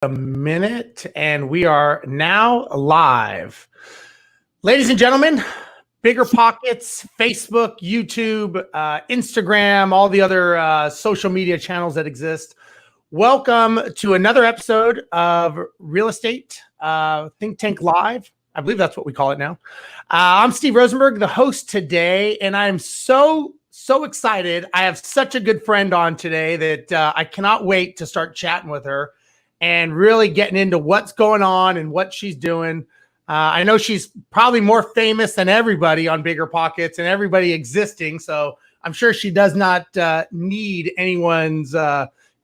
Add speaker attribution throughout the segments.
Speaker 1: A minute, and we are now live. Ladies and gentlemen, BiggerPockets, Facebook, YouTube, Instagram, all the other social media channels that exist. Welcome to another episode of Real Estate Think Tank Live. I believe that's what we call it now. I'm Steve Rosenberg, the host today, and I'm so excited. I have such a good friend on today that I cannot wait to start chatting with her and really getting into what's going on and what she's doing. I know she's probably more famous than everybody on BiggerPockets and everybody existing, so I'm sure she does not need anyone's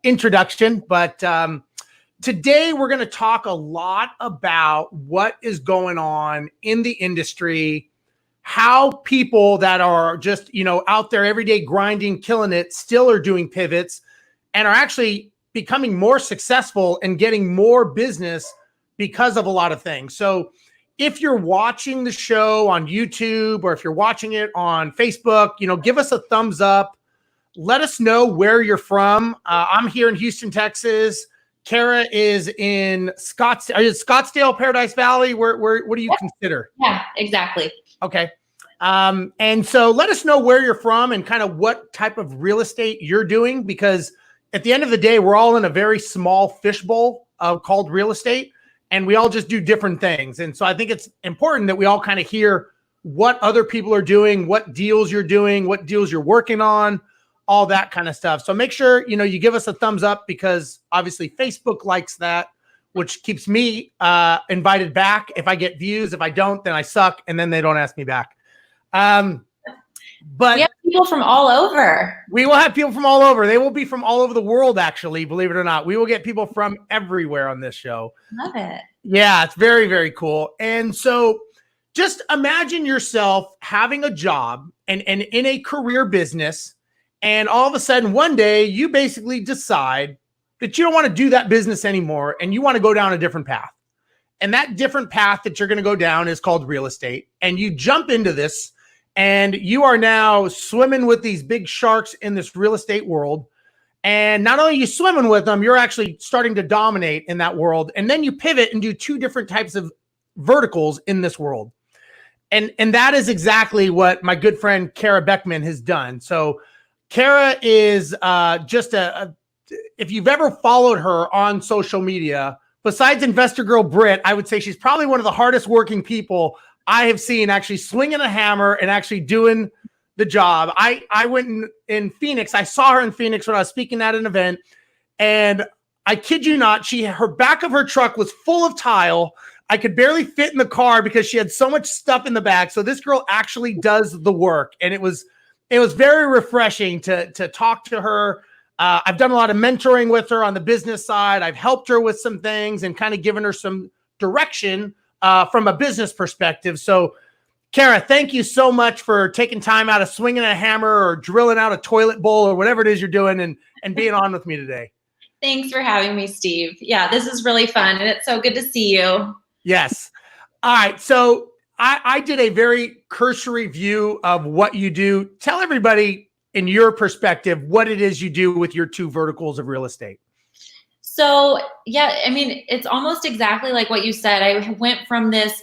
Speaker 1: introduction. But today we're going to talk a lot about what is going on in the industry, how people that are just, out there every day grinding, killing it, still are doing pivots and are actually becoming more successful and getting more business because of a lot of things. So if you're watching the show on YouTube or if you're watching it on Facebook, give us a thumbs up. Let us know where you're from. I'm here in Houston, Texas. Kara is in Scottsdale, Paradise Valley. What do you consider?
Speaker 2: Yeah, exactly.
Speaker 1: Okay. And so let us know where you're from and kind of what type of real estate you're doing, because at the end of the day, we're all in a very small fishbowl called real estate, and we all just do different things. And so I think it's important that we all kind of hear what other people are doing, what deals you're doing, what deals you're working on, all that kind of stuff. So make sure, you give us a thumbs up, because obviously Facebook likes that, which keeps me invited back if I get views. If I don't, then I suck, and then they don't ask me back. But
Speaker 2: we have people from all over.
Speaker 1: We will have people from all over. They will be from all over the world, actually, believe it or not. We will get people from everywhere on this show.
Speaker 2: Love it.
Speaker 1: Yeah, it's very, very cool. And so just imagine yourself having a job and in a career business, and all of a sudden one day you basically decide that you don't want to do that business anymore and you want to go down a different path. And that different path that you're going to go down is called real estate. And you jump into this, and you are now swimming with these big sharks in this real estate world. And not only are you swimming with them, you're actually starting to dominate in that world. And then you pivot and do two different types of verticals in this world. And that is exactly what my good friend Kara Beckmann has done. So Kara is just if you've ever followed her on social media, besides Investor Girl Brit, I would say she's probably one of the hardest working people I have seen actually swinging a hammer and actually doing the job. I went in Phoenix. I saw her in Phoenix when I was speaking at an event, and I kid you not, her back of her truck was full of tile. I could barely fit in the car because she had so much stuff in the back. So this girl actually does the work, and it was very refreshing to talk to her. I've done a lot of mentoring with her on the business side. I've helped her with some things and kind of given her some direction from a business perspective. So, Kara, thank you so much for taking time out of swinging a hammer or drilling out a toilet bowl or whatever it is you're doing and being on with me today.
Speaker 2: Thanks for having me, Steve. Yeah, this is really fun, and it's so good to see you.
Speaker 1: Yes. All right. So I did a very cursory view of what you do. Tell everybody in your perspective what it is you do with your two verticals of real estate.
Speaker 2: So, yeah, I mean, it's almost exactly like what you said. I went from this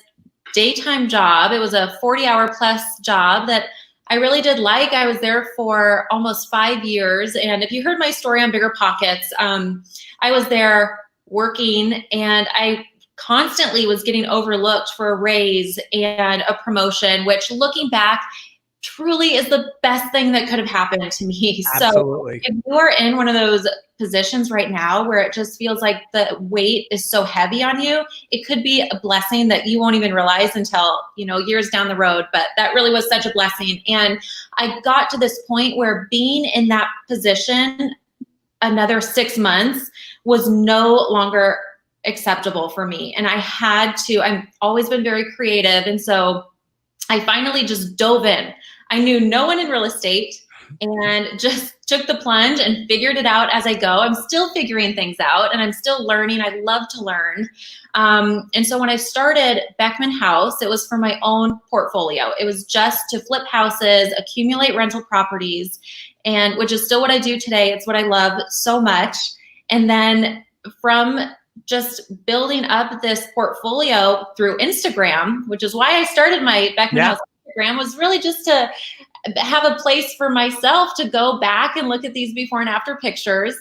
Speaker 2: daytime job. It was a 40-hour plus job that I really did like. I was there for almost 5 years. And if you heard my story on BiggerPockets, I was there working, and I constantly was getting overlooked for a raise and a promotion, which looking back, truly is the best thing that could have happened to me.
Speaker 1: Absolutely.
Speaker 2: So if you are in one of those positions right now where it just feels like the weight is so heavy on you, it could be a blessing that you won't even realize until, years down the road. But that really was such a blessing. And I got to this point where being in that position another 6 months was no longer acceptable for me. And I've always been very creative. And so I finally just dove in. I knew no one in real estate and just took the plunge and figured it out as I go. I'm still figuring things out, and I'm still learning. I love to learn. And so when I started Beckmann House, it was for my own portfolio. It was just to flip houses, accumulate rental properties, and which is still what I do today. It's what I love so much. And then from just building up this portfolio through Instagram, which is why I started my Beckmann House Instagram, was really just to have a place for myself to go back and look at these before and after pictures,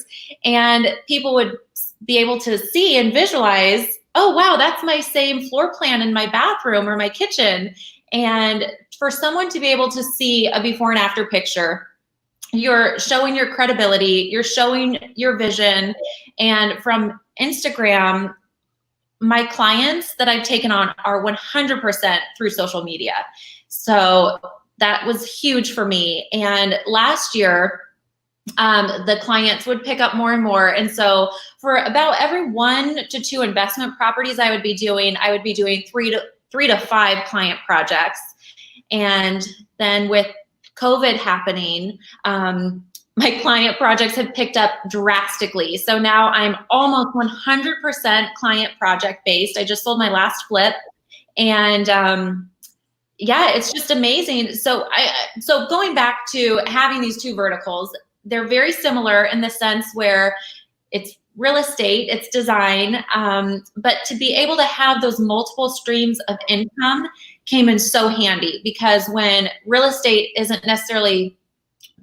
Speaker 2: and people would be able to see and visualize, oh, wow, that's my same floor plan in my bathroom or my kitchen. And for someone to be able to see a before and after picture, you're showing your credibility, you're showing your vision. And from Instagram, my clients that I've taken on are 100% through social media. So that was huge for me. And last year, the clients would pick up more and more. And so for about every 1 to 2 investment properties I would be doing 3 to 5 client projects. And then with COVID happening, my client projects have picked up drastically. So now I'm almost 100% client project based. I just sold my last flip, and yeah, it's just amazing. So going back to having these 2 verticals, they're very similar in the sense where it's real estate, it's design, but to be able to have those multiple streams of income came in so handy, because when real estate isn't necessarily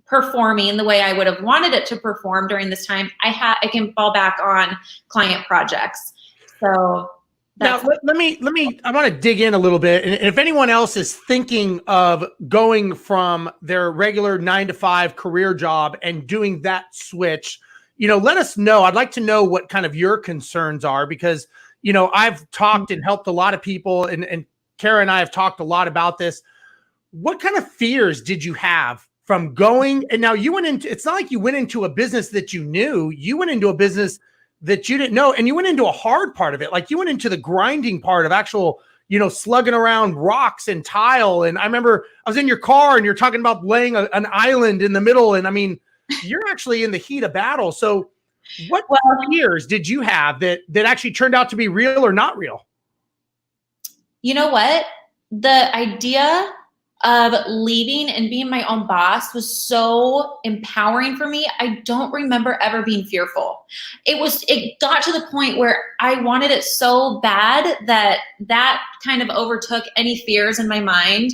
Speaker 2: performing the way I would have wanted it to perform during this time, I can fall back on client projects. So
Speaker 1: now let me, I want to dig in a little bit. And if anyone else is thinking of going from their regular 9-to-5 career job and doing that switch, let us know. I'd like to know what kind of your concerns are, because, I've talked and helped a lot of people, and Kara and I have talked a lot about this. What kind of fears did you have from going? And now you went into, it's not like you went into a business that you knew, you went into a business that you didn't know, and you went into a hard part of it. Like you went into the grinding part of actual, slugging around rocks and tile. And I remember I was in your car and you're talking about laying an island in the middle. And I mean, you're actually in the heat of battle. So what fears did you have that actually turned out to be real or not real?
Speaker 2: You know what? The idea of leaving and being my own boss was so empowering for me. I don't remember ever being fearful. It got to the point where I wanted it so bad that kind of overtook any fears in my mind.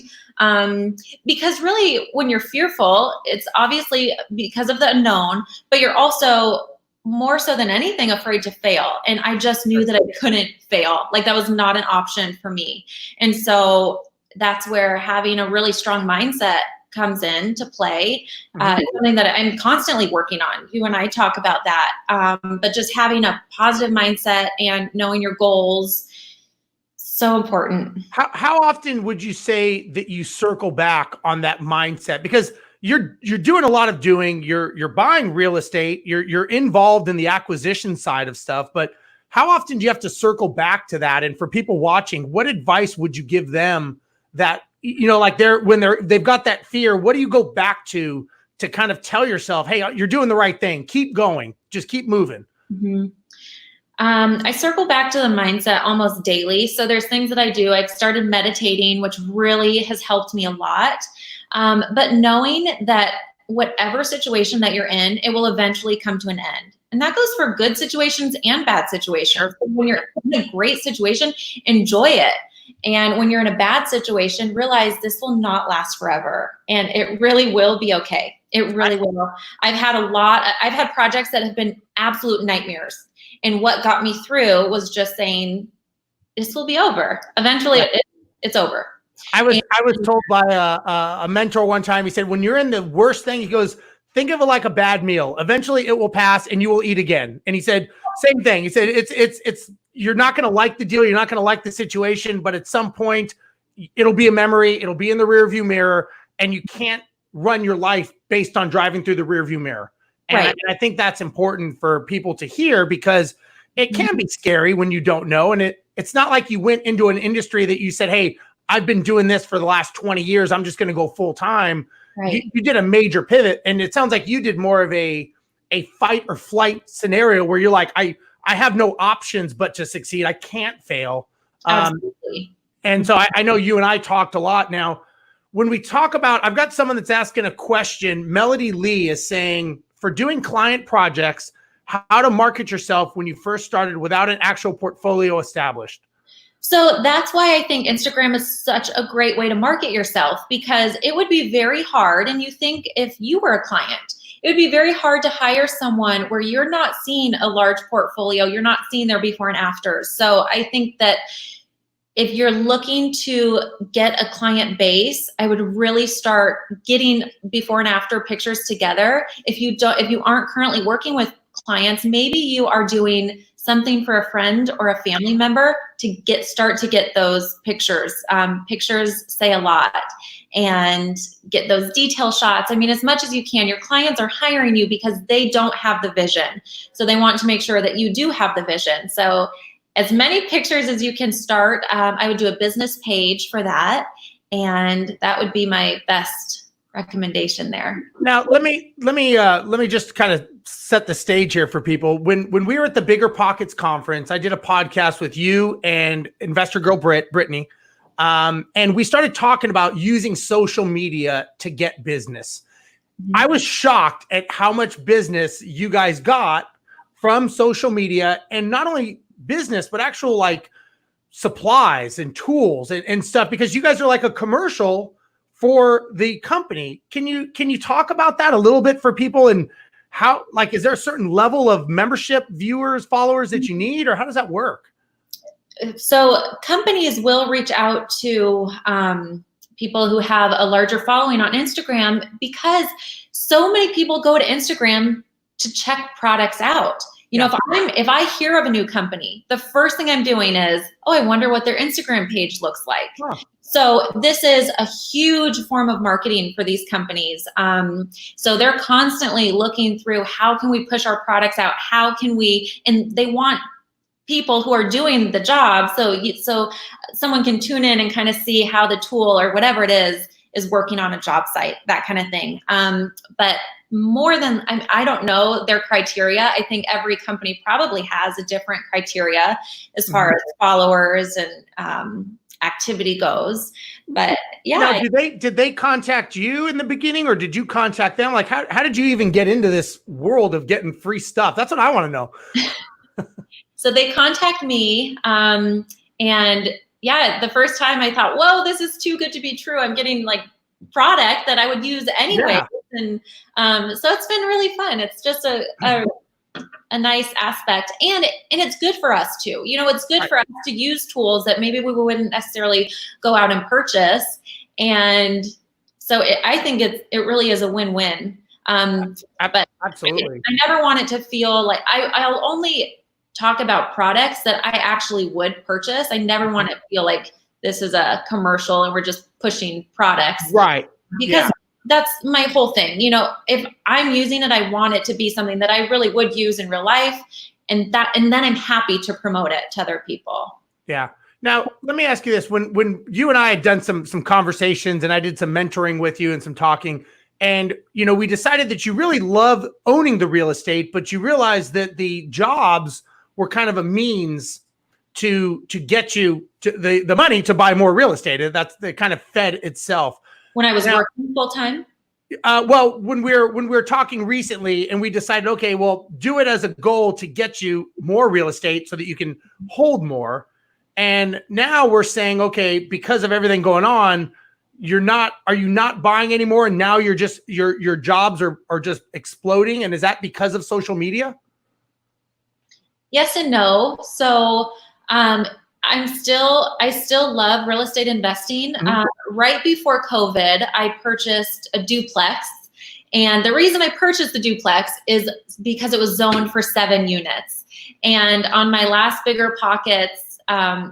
Speaker 2: Because really, when you're fearful, it's obviously because of the unknown, but you're also more so than anything afraid to fail. And I just knew that I couldn't fail. Like that was not an option for me. And so that's where having a really strong mindset comes in to play. Something that I'm constantly working on. You and I talk about that. But just having a positive mindset and knowing your goals, so important.
Speaker 1: How often would you say that you circle back on that mindset? Because you're doing a lot of you're buying real estate, you're involved in the acquisition side of stuff, but how often do you have to circle back to that? And for people watching, what advice would you give them that, like they've got that fear? What do you go back to kind of tell yourself, hey, you're doing the right thing, keep going, just keep moving?
Speaker 2: Mm-hmm. I circle back to the mindset almost daily. So there's things that I do. I've started meditating, which really has helped me a lot. But knowing that whatever situation that you're in, it will eventually come to an end. And that goes for good situations and bad situations. When you're in a great situation, enjoy it. And when you're in a bad situation, realize this will not last forever. And it really will be okay. It really will. I've had projects that have been absolute nightmares. And what got me through was just saying, this will be over. Eventually, it's over.
Speaker 1: I was told by a mentor one time, he said, when you're in the worst thing, he goes, think of it like a bad meal. Eventually it will pass and you will eat again. And he said, same thing. He said, it's you're not going to like the deal. You're not going to like the situation, but at some point it'll be a memory. It'll be in the rearview mirror, and you can't run your life based on driving through the rearview mirror. And, right. I think that's important for people to hear, because it can be scary when you don't know. And it's not like you went into an industry that you said, hey, I've been doing this for the last 20 years. I'm just going to go full time. Right. You did a major pivot. And it sounds like you did more of a fight or flight scenario where you're like, I have no options but to succeed. I can't fail.
Speaker 2: Absolutely.
Speaker 1: And so I know you and I talked a lot. Now, when we talk about, I've got someone that's asking a question. Melody Lee is saying, for doing client projects, how to market yourself when you first started without an actual portfolio established?
Speaker 2: So that's why I think Instagram is such a great way to market yourself, because it would be very hard. And you think if you were a client, it would be very hard to hire someone where you're not seeing a large portfolio, you're not seeing their before and afters. So I think that if you're looking to get a client base, I would really start getting before and after pictures together. If you aren't currently working with clients, maybe you are doing something for a friend or a family member to start to get those pictures. Pictures say a lot, and get those detail shots. I mean, as much as you can. Your clients are hiring you because they don't have the vision. So they want to make sure that you do have the vision. So as many pictures as you can start. I would do a business page for that. And that would be my best recommendation there.
Speaker 1: Now, let me just kind of set the stage here for people. When we were at the BiggerPockets conference, I did a podcast with you and investor girl Brittany, and we started talking about using social media to get business. Mm-hmm. I was shocked at how much business you guys got from social media, and not only business, but actual like supplies and tools and stuff, because you guys are like a commercial for the company. Can you talk about that a little bit for people, and how, like, is there a certain level of membership, viewers, followers that you need, or how does that work?
Speaker 2: So companies will reach out to people who have a larger following on Instagram, because so many people go to Instagram to check products out. You know, if I hear of a new company, the first thing I'm doing is, oh, I wonder what their Instagram page looks like. Huh. So this is a huge form of marketing for these companies. So they're constantly looking through, how can we push our products out? How can we, and they want people who are doing the job. So someone can tune in and kind of see how the tool or whatever it is working on a job site, that kind of thing. But more than, I don't know their criteria. I think every company probably has a different criteria as far as followers and activity goes. But yeah.
Speaker 1: Now, did they contact you in the beginning, or did you contact them? Like, how did you even get into this world of getting free stuff? That's what I want to know.
Speaker 2: So they contact me, and yeah, the first time I thought, whoa, this is too good to be true. I'm getting like product that I would use anyway. Yeah. And so it's been really fun. It's just a nice aspect, and it's good for us too. You know, it's good for us to use tools that maybe we wouldn't necessarily go out and purchase. And so I think it really is a win-win. But
Speaker 1: absolutely,
Speaker 2: I never want it to feel like I'll only talk about products that I actually would purchase. I never want it to feel like this is a commercial and we're just pushing products.
Speaker 1: Right.
Speaker 2: Because that's my whole thing. You know, if I'm using it, I want it to be something that I really would use in real life, and then I'm happy to promote it to other people.
Speaker 1: Yeah. Now, let me ask you this. When you and I had done some conversations, and I did some mentoring with you and some talking, and, you know, we decided that you really love owning the real estate, but you realized that the jobs were kind of a means to get you to the money to buy more real estate. That's the kind of fed itself.
Speaker 2: When I was working full time?
Speaker 1: Well, when we're talking recently, and we decided, okay, well, do it as a goal to get you more real estate so that you can hold more. And now we're saying, okay, because of everything going on, are you not buying anymore? And now you're just, your jobs are just exploding. And is that because of social media?
Speaker 2: Yes and no. So I still love real estate investing. Right before COVID, I purchased a duplex. And the reason I purchased the duplex is because it was zoned for 7 units. And on my last BiggerPockets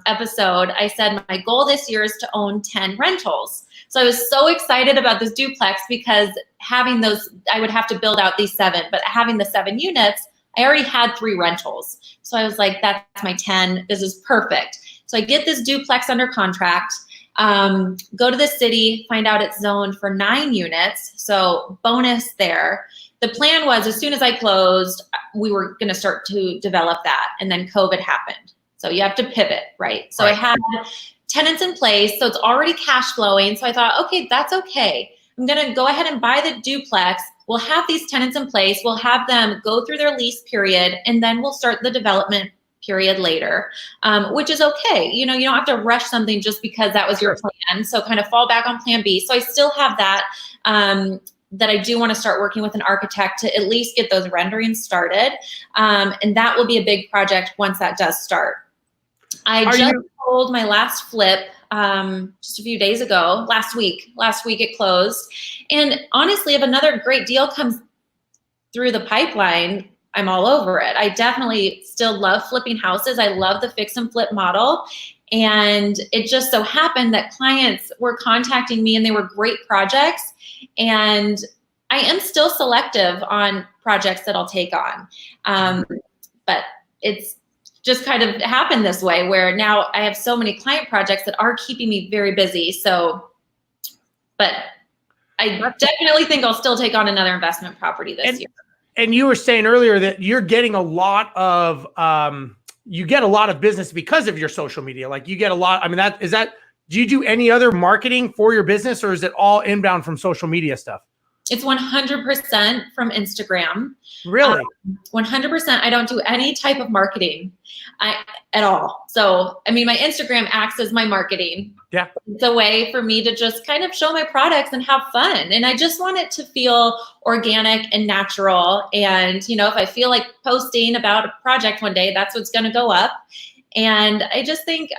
Speaker 2: episode, I said my goal this year is to own 10 rentals. So I was so excited about this duplex, because having those, I would have to build out these 7, but having the 7 units, I already had 3 rentals. So I was like, that's my 10. This is perfect. So I get this duplex under contract, go to the city, find out it's zoned for 9 units. So bonus there. The plan was, as soon as I closed, we were going to start to develop that. And then COVID happened. So you have to pivot, right? So I had tenants in place. So it's already cash flowing. So I thought, okay, that's okay. I'm going to go ahead and buy the duplex. we'll have these tenants in place. We'll have them go through their lease period, and then we'll start the development period later, which is okay. You don't have to rush something just because that was your plan. So kind of fall back on plan B. So I still have that, that I do want to start working with an architect to at least get those renderings started. And that will be a big project once that does start. I sold my last flip just a few days ago, last week it closed. And honestly, if another great deal comes through the pipeline, I'm all over it. I definitely still love flipping houses. I love the fix and flip model. And it just so happened that clients were contacting me and they were great projects. And I am still selective on projects that I'll take on. But it's just kind of happened this way where now I have so many client projects that are keeping me very busy. So, but I definitely think I'll still take on another investment property this year.
Speaker 1: And you were saying earlier that you're getting a lot of, you get a lot of business because of your social media. Like you get a lot, I mean, do you do any other marketing for your business, or is it all inbound from social media stuff?
Speaker 2: It's 100% from Instagram.
Speaker 1: Really?
Speaker 2: 100%. I don't do any type of marketing at all. So, I mean, my Instagram acts as my marketing.
Speaker 1: Yeah.
Speaker 2: It's a way for me to just kind of show my products and have fun. And I just want it to feel organic and natural. And, if I feel like posting about a project one day, that's what's going to go up. And I just think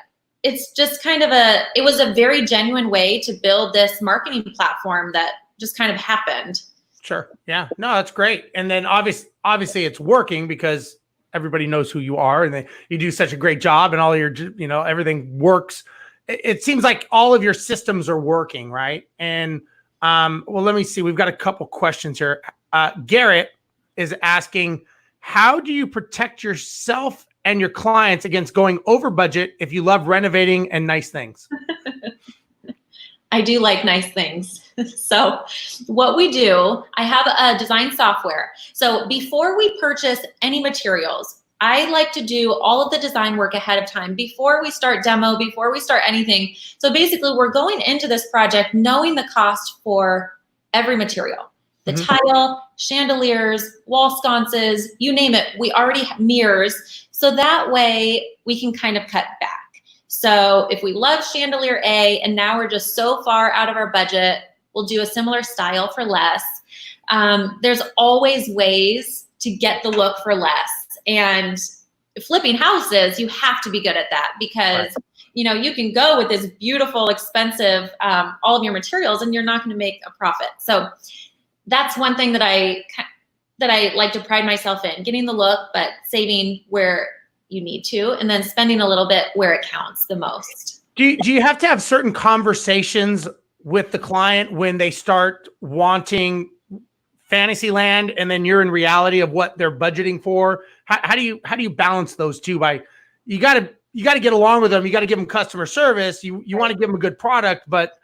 Speaker 2: it's just kind of it was a very genuine way to build this marketing platform that just kind of happened.
Speaker 1: Sure. Yeah. No, that's great. And then obviously it's working because everybody knows who you are and you do such a great job and all your, everything works. It seems like all of your systems are working, right? And well, let me see. We've got a couple questions here. Gerrit is asking, how do you protect yourself and your clients against going over budget if you love renovating and nice things?
Speaker 2: I do like nice things. So what we do, I have a design software. So before we purchase any materials, I like to do all of the design work ahead of time before we start demo, before we start anything. So basically we're going into this project knowing the cost for every material. The tile, chandeliers, wall sconces, you name it. We already have mirrors. So that way we can kind of cut back. So if we love chandelier A and now we're just so far out of our budget, we'll do a similar style for less. There's always ways to get the look for less. And flipping houses, you have to be good at that because, you can go with this beautiful, expensive, all of your materials and you're not going to make a profit. So that's one thing that I like to pride myself in, getting the look, but saving where you need to, and then spending a little bit where it counts the most.
Speaker 1: Do you have to have certain conversations with the client when they start wanting fantasy land and then you're in reality of what they're budgeting for? How do you balance those two? You got to get along with them. You got to give them customer service. You want to give them a good product, but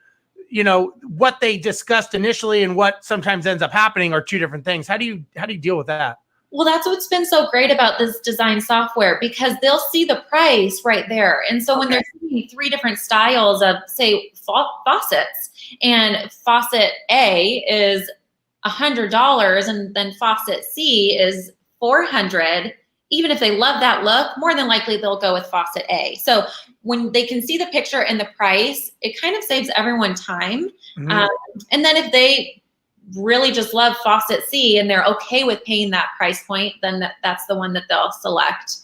Speaker 1: what they discussed initially and what sometimes ends up happening are two different things. How do you deal with that?
Speaker 2: Well, that's what's been so great about this design software because they'll see the price right there. And so when they're seeing three different styles of, say, faucets, and faucet A is $100 and then faucet C is $400, even if they love that look, more than likely they'll go with faucet A. So when they can see the picture and the price, it kind of saves everyone time. And then if they really just love faucet C and they're okay with paying that price point, then that's the one that they'll select.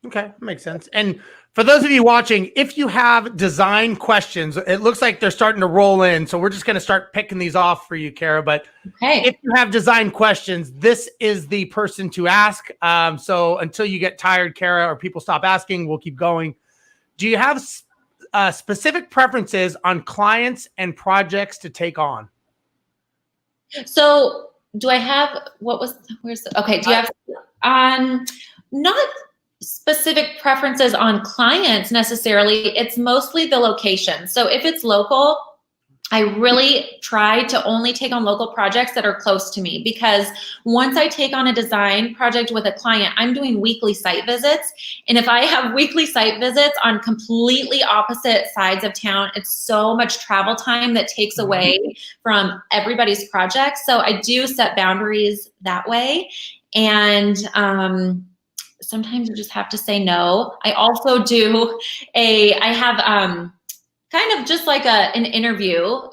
Speaker 2: Okay,
Speaker 1: makes sense. And for those of you watching, if you have design questions, it looks like they're starting to roll in. So we're just going to start picking these off for you, Kara. But if you have design questions, this is the person to ask. So until you get tired, Kara, or people stop asking, we'll keep going. Do you have specific preferences on clients and projects to take on?
Speaker 2: So do I have, do you have, not specific preferences on clients necessarily. It's mostly the location. So if it's local, I really try to only take on local projects that are close to me, because once I take on a design project with a client, I'm doing weekly site visits. And if I have weekly site visits on completely opposite sides of town, it's so much travel time that takes away from everybody's projects. So I do set boundaries that way. And sometimes you just have to say no. I also do I have kind of just like a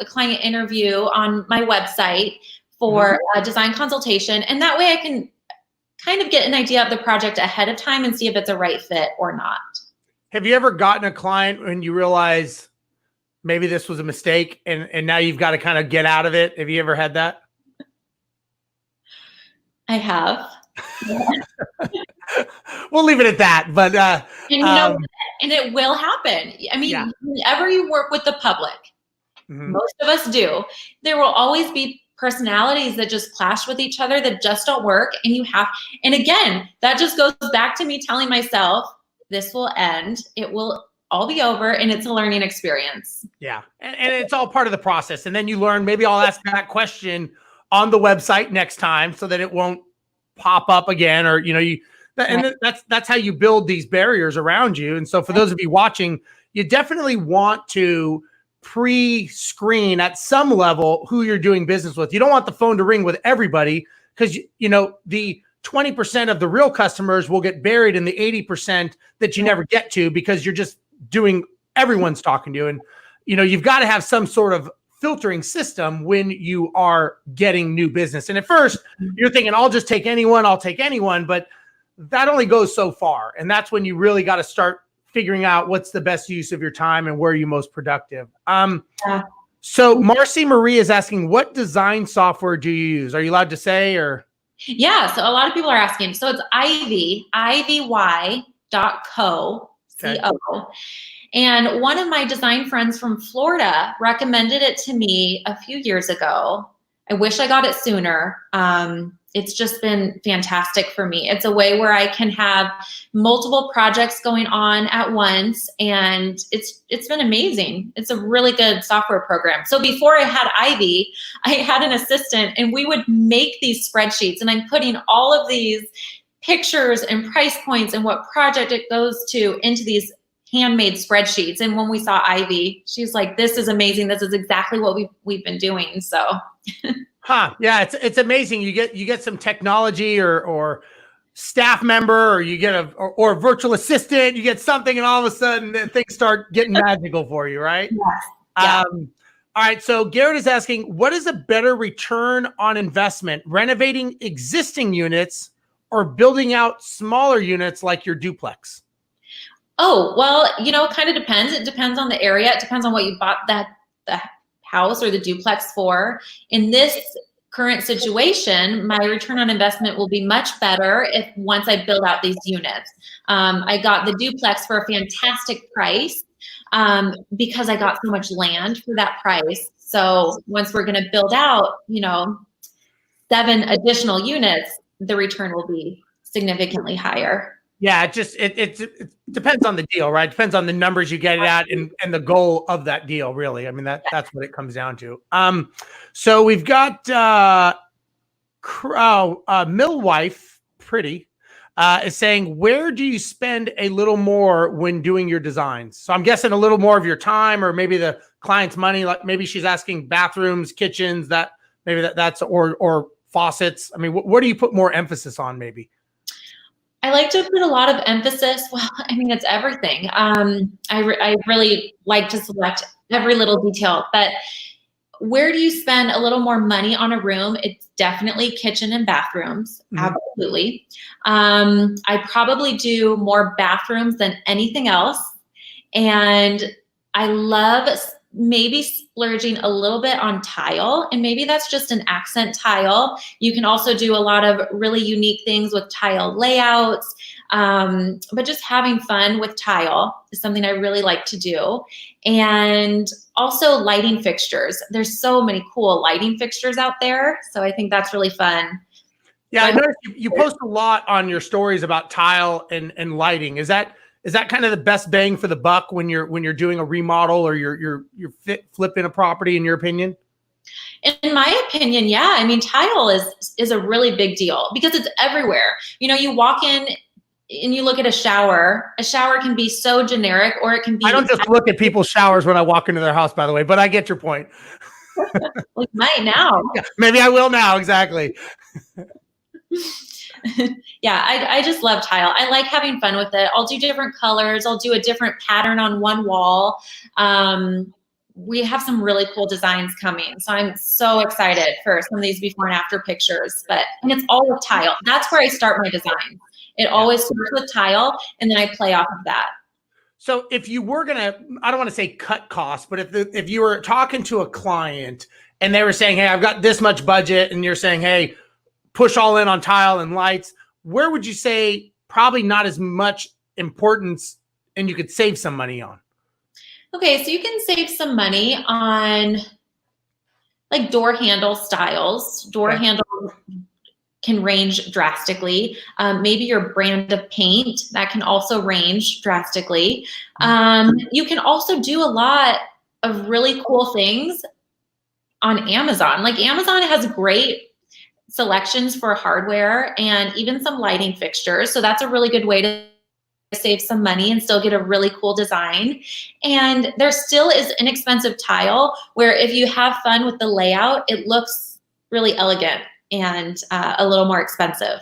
Speaker 2: client interview on my website for a design consultation. And that way I can kind of get an idea of the project ahead of time and see if it's a right fit or not.
Speaker 1: Have you ever gotten a client when you realize maybe this was a mistake and now you've got to kind of get out of it? Have you ever had that?
Speaker 2: I have.
Speaker 1: We'll leave it at that. But
Speaker 2: and it will happen. I mean, whenever you work with the public, most of us do, there will always be personalities that just clash with each other, that just don't work. And again, that just goes back to me telling myself, this will end. It will all be over, and it's a learning experience. Yeah.
Speaker 1: And it's all part of the process. And then you learn, maybe I'll ask that question on the website next time so that it won't pop up again, or, and that's how you build these barriers around you. And so for those of you watching, you definitely want to pre-screen at some level who you're doing business with. You don't want the phone to ring with everybody, because, the 20% of the real customers will get buried in the 80% that you never get to, because you're just doing, everyone's talking to you. And, you've got to have some sort of filtering system when you are getting new business. And at first you're thinking, I'll just take anyone, but that only goes so far. And that's when you really got to start figuring out what's the best use of your time and where you're most productive. So Marci Marie is asking, what design software do you use? Are you allowed to say, or?
Speaker 2: Yeah. So a lot of people are asking. So it's ivy.co.
Speaker 1: Okay.
Speaker 2: C-O. And one of my design friends from Florida recommended it to me a few years ago. I wish I got it sooner. It's just been fantastic for me. It's a way where I can have multiple projects going on at once, and it's been amazing. It's a really good software program. So before I had Ivy, I had an assistant, and we would make these spreadsheets, and I'm putting all of these pictures and price points and what project it goes to into these handmade spreadsheets. And when we saw Ivy, she's like, this is amazing. This is exactly what we've been doing. So
Speaker 1: yeah, it's amazing. You get some technology or staff member, or you get or a virtual assistant, you get something, and all of a sudden things start getting magical for you, right?
Speaker 2: Yes. Yeah.
Speaker 1: All right. So Gerrit is asking, what is a better return on investment, renovating existing units or building out smaller units like your duplex?
Speaker 2: Oh, well, it kind of depends. It depends on the area. It depends on what you bought the house or the duplex for. In this current situation, my return on investment will be much better once I build out these units. I got the duplex for a fantastic price because I got so much land for that price. So once we're going to build out, 7 additional units, the return will be significantly higher.
Speaker 1: Yeah, it depends on the deal, right? It depends on the numbers you get it at and the goal of that deal, really. I mean, that's what it comes down to. So we've got Milwife Pretty is saying, where do you spend a little more when doing your designs? So I'm guessing a little more of your time, or maybe the client's money. Like maybe she's asking bathrooms, kitchens, that's or faucets. I mean, where do you put more emphasis on, maybe?
Speaker 2: I like to put a lot of emphasis. Well, I mean, it's everything. I really like to select every little detail, but where do you spend a little more money on a room? It's definitely kitchen and bathrooms. Absolutely. I probably do more bathrooms than anything else. And I love maybe splurging a little bit on tile, and maybe that's just an accent tile. You can also do a lot of really unique things with tile layouts, but just having fun with tile is something I really like to do. And also lighting fixtures. There's so many cool lighting fixtures out there, so I think that's really fun.
Speaker 1: Yeah, I noticed you post a lot on your stories about tile and lighting. Is that Is that kind of the best bang for the buck when you're doing a remodel or you're flipping a property, in your opinion?
Speaker 2: In my opinion, yeah. I mean, tile is a really big deal because it's everywhere. You walk in and you look at a shower. A shower can be so generic, or it can be.
Speaker 1: I don't just look at people's showers when I walk into their house, by the way, but I get your point.
Speaker 2: Well, you might now.
Speaker 1: Yeah, maybe I will now. Exactly.
Speaker 2: Yeah, I just love tile. I like having fun with it. I'll do different colors. I'll do a different pattern on one wall. We have some really cool designs coming. So I'm so excited for some of these before and after pictures. And it's all with tile. That's where I start my design. It always starts with tile, and then I play off of that.
Speaker 1: So if you were gonna, I don't want to say cut costs, but if you were talking to a client and they were saying, hey, I've got this much budget, and you're saying, hey, push all in on tile and lights, where would you say probably not as much importance and you could save some money on?
Speaker 2: Okay, so you can save some money on like door handle styles. Door handles can range drastically. Maybe your brand of paint, that can also range drastically. You can also do a lot of really cool things on Amazon. Like Amazon has great selections for hardware and even some lighting fixtures. So that's a really good way to save some money and still get a really cool design. And there still is inexpensive tile where if you have fun with the layout, it looks really elegant and a little more expensive.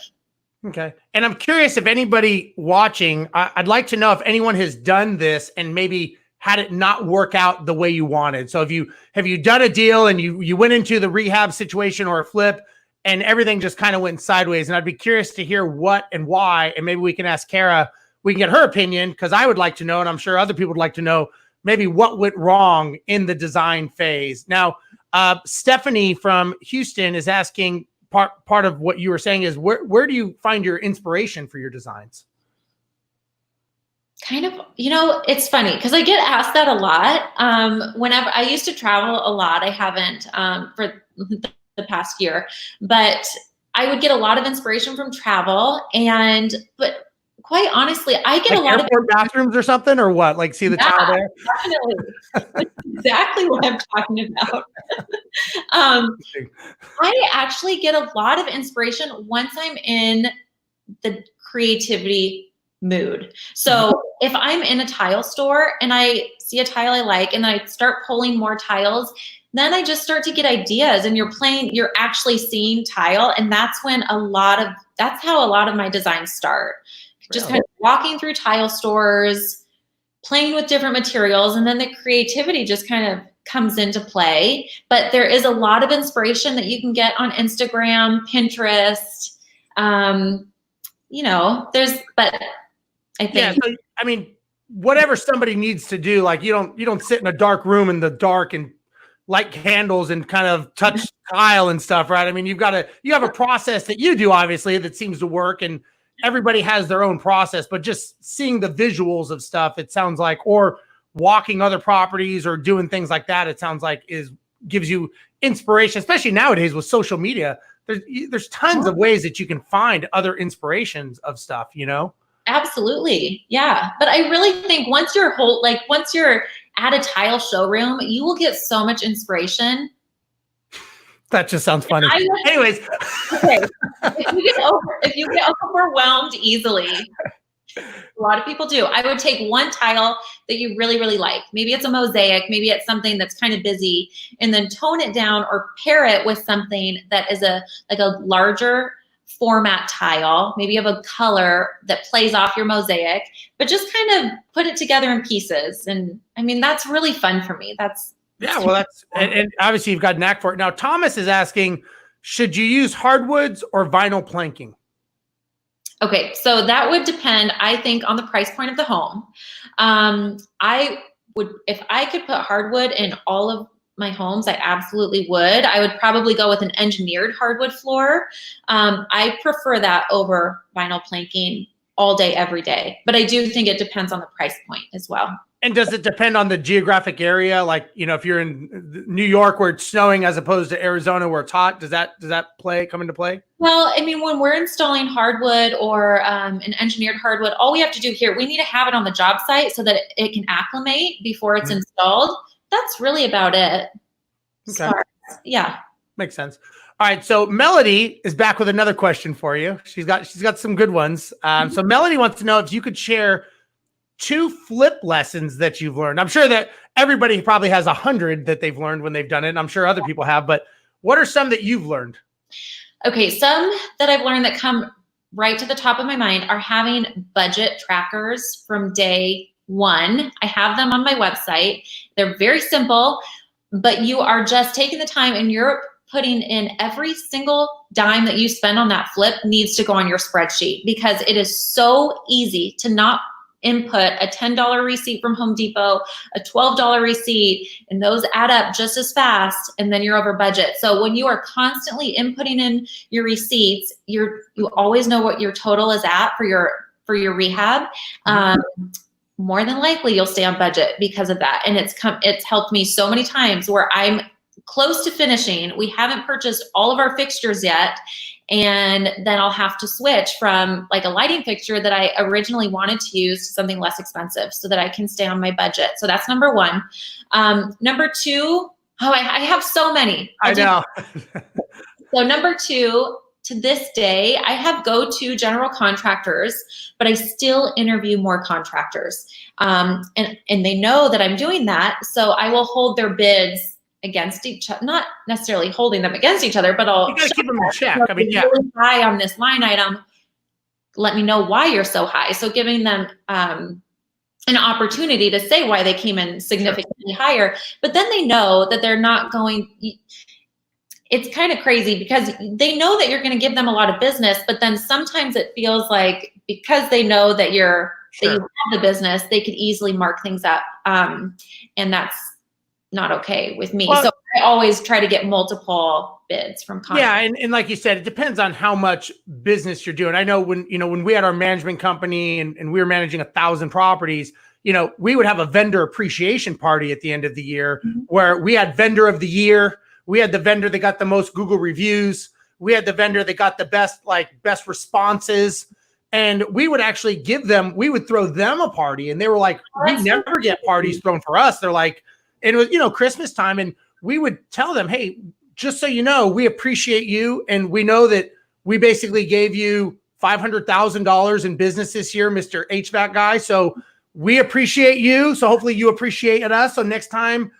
Speaker 1: Okay. And I'm curious if anybody watching, I'd like to know if anyone has done this and maybe had it not work out the way you wanted. So have you done a deal and you went into the rehab situation or a flip and everything just kind of went sideways? And I'd be curious to hear what and why, and maybe we can ask Kara, we can get her opinion, because I would like to know, and I'm sure other people would like to know, maybe what went wrong in the design phase. Now, Stephanie from Houston is asking, part of what you were saying is, where do you find your inspiration for your designs?
Speaker 2: Kind of, it's funny because I get asked that a lot. Whenever I used to travel a lot, I haven't for the past year, but I would get a lot of inspiration from travel. But quite honestly, I get a lot of
Speaker 1: bathrooms or something, or what? Like, see the tile there?
Speaker 2: Definitely. That's exactly what I'm talking about. I actually get a lot of inspiration once I'm in the creativity mood. So if I'm in a tile store and I see a tile I like, and then I start pulling more tiles, then I just start to get ideas, and you're actually seeing tile. And that's how a lot of my designs start. Just kind of walking through tile stores, playing with different materials, and then the creativity just kind of comes into play. But there is a lot of inspiration that you can get on Instagram, Pinterest. But I think,
Speaker 1: so, I mean, whatever somebody needs to do, like you don't sit in a dark room in the dark and light candles and kind of touch tile and stuff, right? I mean, you have a process that you do, obviously, that seems to work, and everybody has their own process, but just seeing the visuals of stuff, it sounds like, or walking other properties or doing things like that, it sounds like gives you inspiration, especially nowadays with social media. There's tons of ways that you can find other inspirations of stuff,
Speaker 2: Absolutely. Yeah. But I really think once you're at a tile showroom, you will get so much inspiration.
Speaker 1: That just sounds funny. Anyways.
Speaker 2: Okay. If you get overwhelmed easily, a lot of people do. I would take one tile that you really, really like. Maybe it's a mosaic. Maybe it's something that's kind of busy, and then tone it down or pair it with something that is a larger format tile, maybe of a color that plays off your mosaic, but just kind of put it together in pieces. And I mean, that's really fun for me.
Speaker 1: And obviously you've got a knack for it. Now, Thomas is asking, should you use hardwoods or vinyl planking?
Speaker 2: Okay, so that would depend, I think, on the price point of the home. If I could put hardwood in all of my homes, I absolutely would. I would probably go with an engineered hardwood floor. I prefer that over vinyl planking all day, every day. But I do think it depends on the price point as well.
Speaker 1: And does it depend on the geographic area? Like, if you're in New York where it's snowing as opposed to Arizona where it's hot, does that come into play?
Speaker 2: Well, I mean, when we're installing hardwood or an engineered hardwood, all we have to do here, we need to have it on the job site so that it can acclimate before it's installed. That's really about it.
Speaker 1: Okay.
Speaker 2: Yeah.
Speaker 1: Makes sense. All right. So Melody is back with another question for you. She's got some good ones. So Melody wants to know if you could share 2 flip lessons that you've learned. I'm sure that everybody probably has 100 that they've learned when they've done it. And I'm sure other people have, but what are some that you've learned?
Speaker 2: Okay. Some that I've learned that come right to the top of my mind are having budget trackers from day one. I have them on my website. They're very simple, but you are just taking the time and you're putting in every single dime that you spend on that flip needs to go on your spreadsheet, because it is so easy to not input a $10 receipt from Home Depot, a $12 receipt, and those add up just as fast, and then you're over budget. So when you are constantly inputting in your receipts, you always know what your total is at for your rehab. More than likely you'll stay on budget because of that. And it's helped me so many times where I'm close to finishing. We haven't purchased all of our fixtures yet. And then I'll have to switch from like a lighting fixture that I originally wanted to use to something less expensive so that I can stay on my budget. So that's number one. Number two, I have so many.
Speaker 1: I know.
Speaker 2: So number two, to this day, I have go-to general contractors, but I still interview more contractors. And they know that I'm doing that. So I will hold their bids against each other, not necessarily holding them against each other, but
Speaker 1: you gotta keep them in check. I mean, yeah.
Speaker 2: Really high on this line item. Let me know why you're so high. So giving them an opportunity to say why they came in significantly higher, but then they know that they're not going. It's kind of crazy because they know that you're going to give them a lot of business, but then sometimes it feels like because they know that that you have the business, they could easily mark things up, and that's not okay with me. Well, so I always try to get multiple bids from contractors.
Speaker 1: Yeah, and like you said, it depends on how much business you're doing. I know when we had our management company and we were managing 1,000 properties, we would have a vendor appreciation party at the end of the year where we had vendor of the year. We had the vendor that got the most Google reviews. We had the vendor that got the best responses. And we would actually we would throw them a party. And they were like, we never get parties thrown for us. They're like, it was, Christmas time. And we would tell them, hey, just so you know, we appreciate you. And we know that we basically gave you $500,000 in business this year, Mr. HVAC guy. So we appreciate you. So hopefully you appreciate us. So next time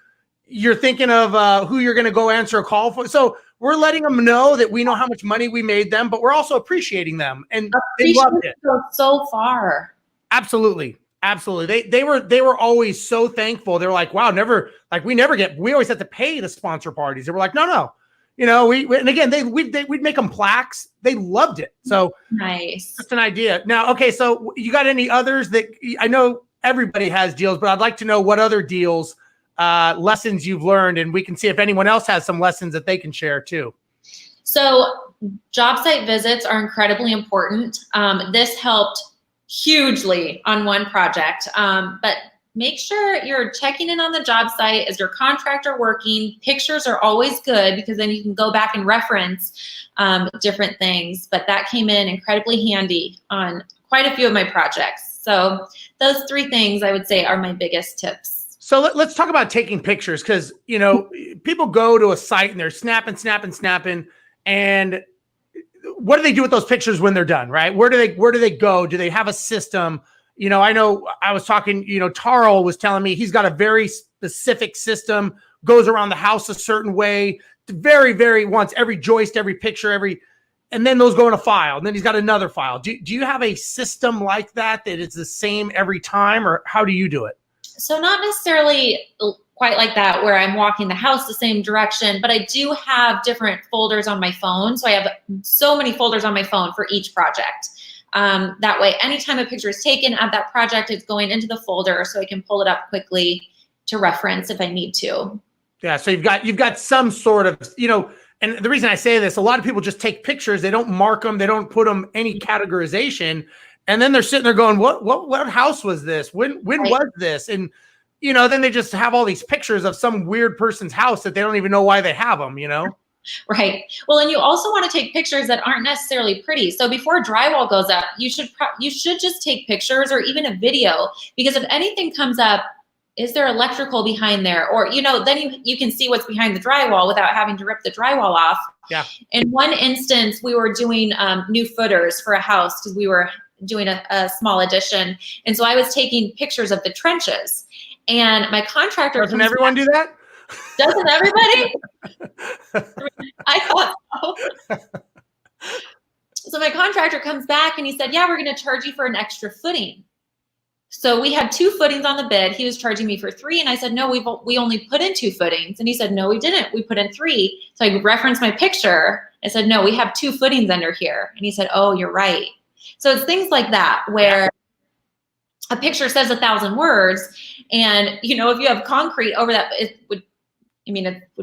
Speaker 1: you're thinking of who you're going to go answer a call for. So we're letting them know that we know how much money we made them, but we're also appreciating them. And they loved it.
Speaker 2: So far.
Speaker 1: Absolutely. Absolutely. They were always so thankful. They're like, wow, we always have to pay the sponsor parties. They were like, no. And again, we'd make them plaques. They loved it. So
Speaker 2: nice.
Speaker 1: That's an idea. Now, okay. So you got any others that I know everybody has deals, but I'd like to know what other deals, lessons you've learned, and we can see if anyone else has some lessons that they can share too.
Speaker 2: So job site visits are incredibly important. This helped hugely on one project, but make sure you're checking in on the job site. Is your contractor working? Pictures are always good because then you can go back and reference different things, but that came in incredibly handy on quite a few of my projects. So those 3 things I would say are my biggest tips.
Speaker 1: So let's talk about taking pictures, because people go to a site and they're snapping, and what do they do with those pictures when they're done, right? Where do they go? Do they have a system? I know I was talking, Tarl was telling me he's got a very specific system, goes around the house a certain way, very, very wants every joist, every picture, and then those go in a file. And then he's got another file. Do you have a system like that is the same every time, or how do you do it?
Speaker 2: So not necessarily quite like that where I'm walking the house the same direction, but I do have different folders on my phone. So I have so many folders on my phone for each project. That way, anytime a picture is taken of that project, it's going into the folder so I can pull it up quickly to reference if I need to.
Speaker 1: Yeah. So you've got some sort of, and the reason I say this, a lot of people just take pictures. They don't mark them. They don't put them any categorization. And then they're sitting there going, what house was this? When was this? And, then they just have all these pictures of some weird person's house that they don't even know why they have them,
Speaker 2: Right. Well, and you also want to take pictures that aren't necessarily pretty. So before drywall goes up, you should just take pictures or even a video, because if anything comes up, is there electrical behind there? Or, then you can see what's behind the drywall without having to rip the drywall off.
Speaker 1: Yeah.
Speaker 2: In one instance, we were doing new footers for a house because we were doing a small addition. And so I was taking pictures of the trenches, and my contractor—
Speaker 1: Doesn't everyone do that?
Speaker 2: Doesn't everybody? I thought so. So my contractor comes back and he said, yeah, we're going to charge you for an extra footing. So we had 2 footings on the bid. He was charging me for 3. And I said, no, we only put in 2 footings. And he said, no, we didn't. We put in 3. So I referenced my picture. I said, no, we have 2 footings under here. And he said, oh, you're right. So it's things like that where a picture says 1,000 words. And, if you have concrete over that, it would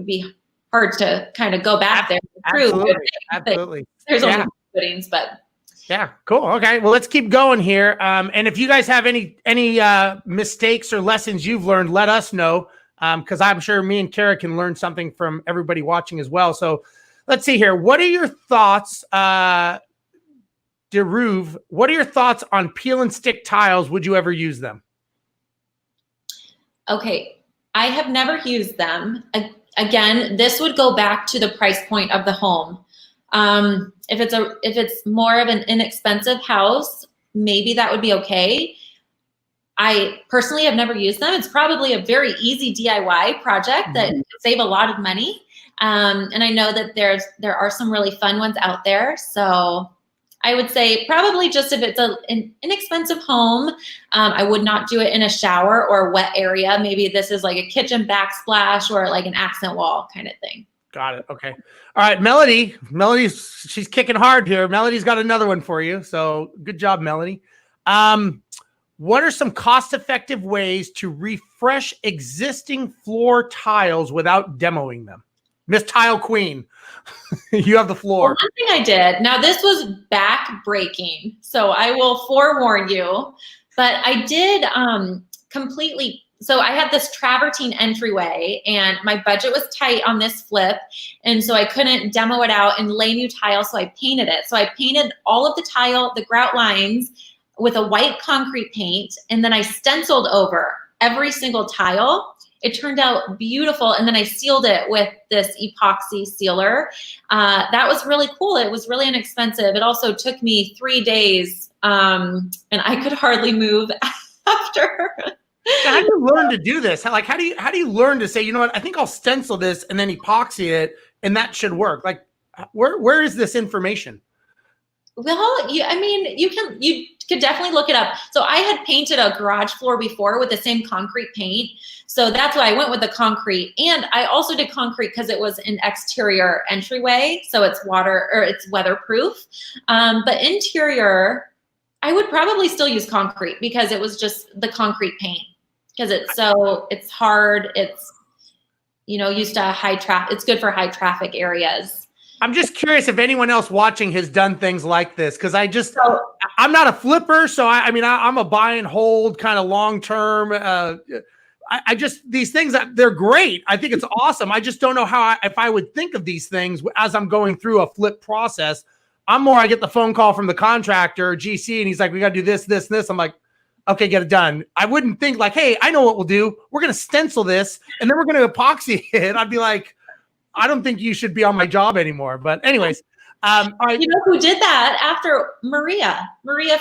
Speaker 2: be hard to kind of go back there and prove.
Speaker 1: Absolutely.
Speaker 2: There's only footings, but.
Speaker 1: Yeah, cool. Okay, well, let's keep going here. And if you guys have any mistakes or lessons you've learned, let us know, because I'm sure me and Kara can learn something from everybody watching as well. So let's see here. What are your thoughts, Deruve? What are your thoughts on peel and stick tiles? Would you ever use them?
Speaker 2: Okay, I have never used them. Again, this would go back to the price point of the home. If it's more of an inexpensive house, maybe that would be okay. I personally have never used them. It's probably a very easy DIY project that could save a lot of money. And I know that there are some really fun ones out there. So I would say probably just if it's an inexpensive home, I would not do it in a shower or a wet area. Maybe this is like a kitchen backsplash or like an accent wall kind of thing.
Speaker 1: Got it. Okay. All right. Melody's she's kicking hard here. Melody's got another one for you. So good job, Melody. What are some cost-effective ways to refresh existing floor tiles without demoing them? Miss Tile Queen, you have the floor.
Speaker 2: Well, one thing I did, now this was back-breaking, so I will forewarn you, but I did completely. So I had this travertine entryway and my budget was tight on this flip. And so I couldn't demo it out and lay new tile. So I painted it. So I painted all of the tile, the grout lines with a white concrete paint. And then I stenciled over every single tile. It turned out beautiful. And then I sealed it with this epoxy sealer. That was really cool. It was really inexpensive. It also took me 3 days and I could hardly move after.
Speaker 1: So how do you learn to do this? How do you learn to say, you know what, I think I'll stencil this and then epoxy it and that should work? Like, where is this information?
Speaker 2: Well, you could definitely look it up. So I had painted a garage floor before with the same concrete paint. So that's why I went with the concrete. And I also did concrete because it was an exterior entryway. So it's weatherproof. But interior, I would probably still use concrete because it was just the concrete paint. Because it's hard. It's, used to high traffic. It's good for high traffic areas.
Speaker 1: I'm just curious if anyone else watching has done things like this. Cause I'm not a flipper. So I'm a buy and hold kind of long-term. These things, they're great. I think it's awesome. I just don't know if I would think of these things as I'm going through a flip process. I get the phone call from the contractor, GC, and he's like, we got to do this, this, and this. I'm like, okay, get it done. I wouldn't think like, hey, I know what we'll do. We're going to stencil this and then we're going to epoxy it. I'd be like, I don't think you should be on my job anymore. But anyways. All right.
Speaker 2: You know who did that after Maria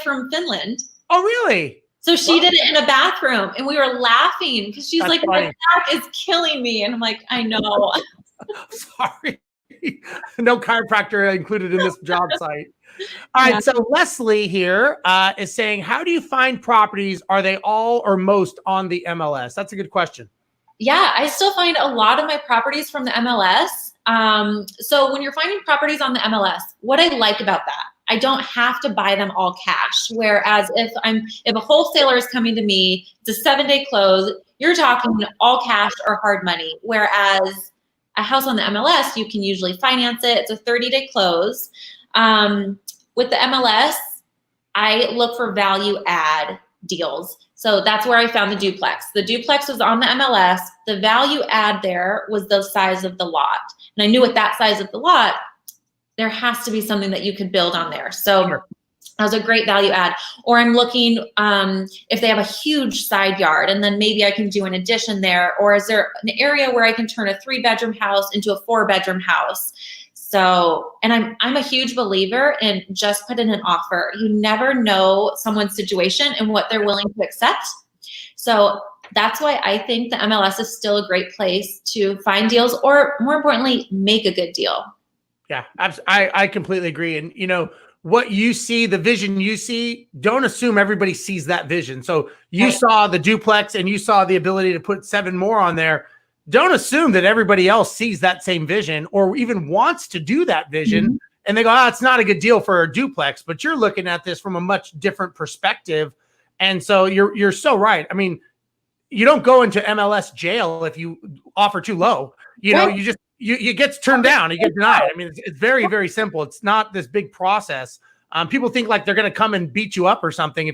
Speaker 2: from Finland?
Speaker 1: Oh, really?
Speaker 2: So she did it in a bathroom and we were laughing because she's like, my back is killing me. And I'm like, I know.
Speaker 1: Sorry. No chiropractor included in this job site. All right. So Leslie here is saying, how do you find properties? Are they all or most on the MLS? That's a good question.
Speaker 2: Yeah, I still find a lot of my properties from the MLS. So when you're finding properties on the MLS, what I like about that, I don't have to buy them all cash. Whereas if a wholesaler is coming to me, it's a 7-day close, you're talking all cash or hard money. Whereas a house on the MLS, you can usually finance it. It's a 30-day close. With the MLS, I look for value add deals. So that's where I found the duplex. The duplex was on the MLS. The value add there was the size of the lot. And I knew with that size of the lot, there has to be something that you could build on there. So that was a great value add. Or I'm looking if they have a huge side yard and then maybe I can do an addition there. Or is there an area where I can turn a 3-bedroom house into a 4-bedroom house? So, and I'm a huge believer in just put in an offer. You never know someone's situation and what they're willing to accept. So that's why I think the MLS is still a great place to find deals, or more importantly, make a good deal.
Speaker 1: Yeah, I completely agree. And you know, what you see, the vision you see, don't assume everybody sees that vision. So you saw the duplex and you saw the ability to put 7 more on there. Don't assume that everybody else sees that same vision or even wants to do that vision. And they go, oh, it's not a good deal for a duplex, but you're looking at this from a much different perspective. And so you're so right. I mean, you don't go into MLS jail if you offer too low. You know, you get turned down, you get denied. I mean, it's very, very simple. It's not this big process. People think like they're going to come and beat you up or something.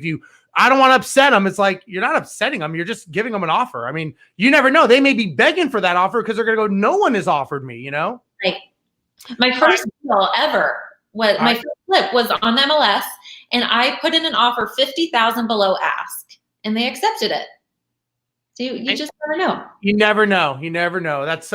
Speaker 1: I don't want to upset them. It's like, you're not upsetting them. You're just giving them an offer. I mean, you never know. They may be begging for that offer because they're going to go, no one has offered me, you know?
Speaker 2: Right. My first deal ever was my first flip was on MLS, and I put in an offer 50,000 below ask, and they accepted it. So you just never know. You never know.
Speaker 1: You never know. That's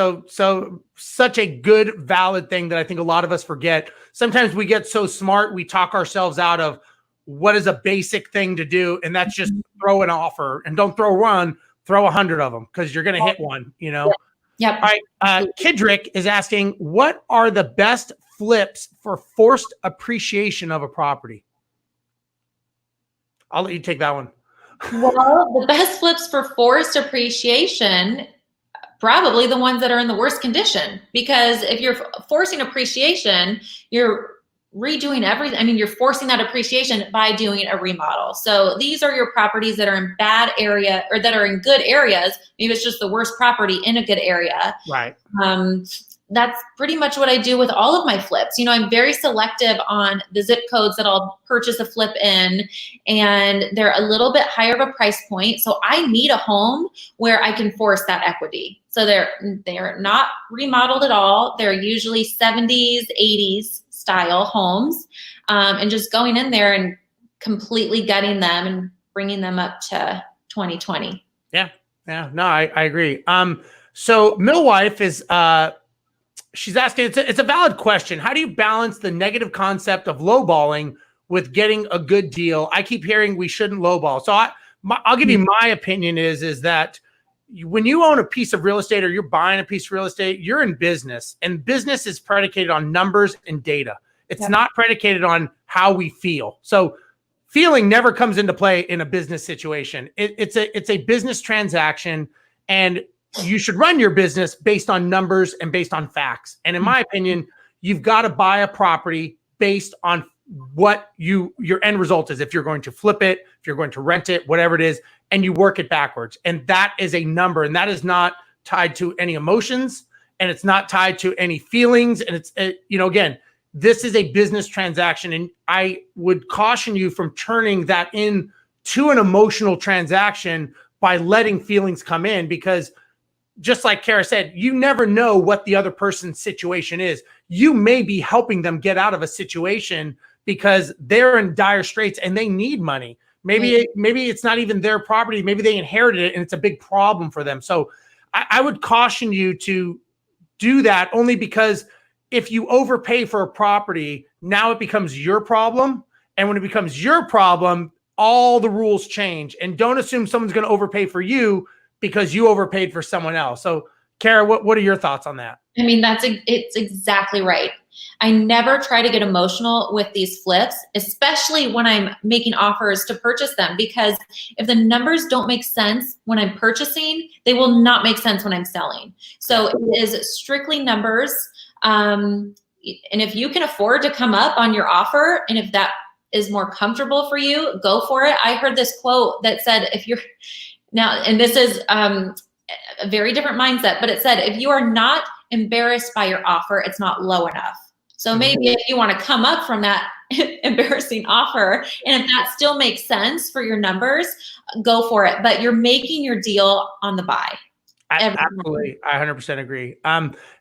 Speaker 1: such a good, valid thing that I think a lot of us forget. Sometimes we get so smart, we talk ourselves out of what is a basic thing to do, and that's just throw an offer. And don't throw one, throw 100 of them because you're going to hit one, you know?
Speaker 2: Yep.
Speaker 1: All right. Kidrick is asking, what are the best flips for forced appreciation of a property? I'll let you take that one.
Speaker 2: Well, the best flips for forced appreciation, probably the ones that are in the worst condition, because if you're forcing appreciation, you're redoing everything. I mean, you're forcing that appreciation by doing a remodel. So these are your properties that are in bad area or that are in good areas. Maybe it's just the worst property in a good area.
Speaker 1: Right.
Speaker 2: That's pretty much what I do with all of my flips. You know, I'm very selective on the zip codes that I'll purchase a flip in, and they're a little bit higher of a price point. So I need a home where I can force that equity. So they're not remodeled at all. They're usually 70s, 80s style homes, and just going in there and completely gutting them and bringing them up to 2020.
Speaker 1: Yeah. No, I agree. So Milwife is, she's asking, it's a valid question. How do you balance the negative concept of lowballing with getting a good deal? I keep hearing we shouldn't lowball. So I'll give you my opinion is that when you own a piece of real estate or you're buying a piece of real estate, you're in business, and business is predicated on numbers and data. It's not predicated on how we feel. So feeling never comes into play in a business situation. It's a business transaction, and you should run your business based on numbers and based on facts. And in my opinion, you've got to buy a property based on what your end result is. If you're going to flip it, if you're going to rent it, whatever it is, and you work it backwards. And that is a number, and that is not tied to any emotions, and it's not tied to any feelings. And again, this is a business transaction, and I would caution you from turning that into an emotional transaction by letting feelings come in, because just like Kara said, you never know what the other person's situation is. You may be helping them get out of a situation because they're in dire straits and they need money. Maybe it's not even their property. Maybe they inherited it and it's a big problem for them. So I would caution you to do that, only because if you overpay for a property, now it becomes your problem. And when it becomes your problem, all the rules change. And don't assume someone's going to overpay for you because you overpaid for someone else. So Kara, what are your thoughts on that?
Speaker 2: I mean, it's exactly right. I never try to get emotional with these flips, especially when I'm making offers to purchase them, because if the numbers don't make sense when I'm purchasing, they will not make sense when I'm selling. So it is strictly numbers. And if you can afford to come up on your offer, and if that is more comfortable for you, go for it. I heard this quote that said, and this is a very different mindset, but it said, if you are not embarrassed by your offer, it's not low enough. So maybe if you want to come up from that embarrassing offer. And if that still makes sense for your numbers, go for it. But you're making your deal on the buy.
Speaker 1: Absolutely. I 100% agree.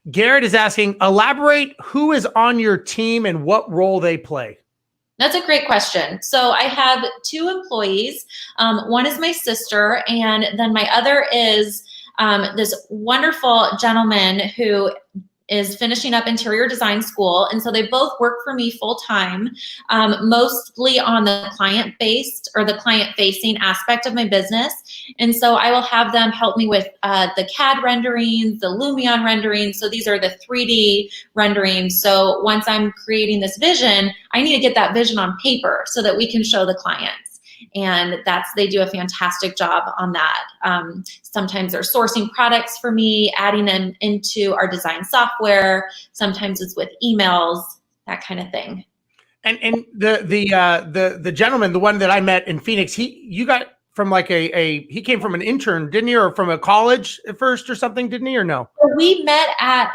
Speaker 1: Gerrit is asking, elaborate who is on your team and what role they play.
Speaker 2: That's a great question. So I have 2 employees. One is my sister, and then my other is this wonderful gentleman who is finishing up interior design school. And so they both work for me full time, mostly on the client-based or the client-facing aspect of my business. And so I will have them help me with the CAD renderings, the Lumion renderings. So these are the 3D renderings. So once I'm creating this vision, I need to get that vision on paper so that we can show the clients. And they do a fantastic job on that. Sometimes they're sourcing products for me, adding them into our design software. Sometimes it's with emails, that kind of thing.
Speaker 1: And the gentleman, the one that I met in Phoenix, you got from like he came from an intern, didn't he, or from a college at first or something, didn't he, or no?
Speaker 2: We met at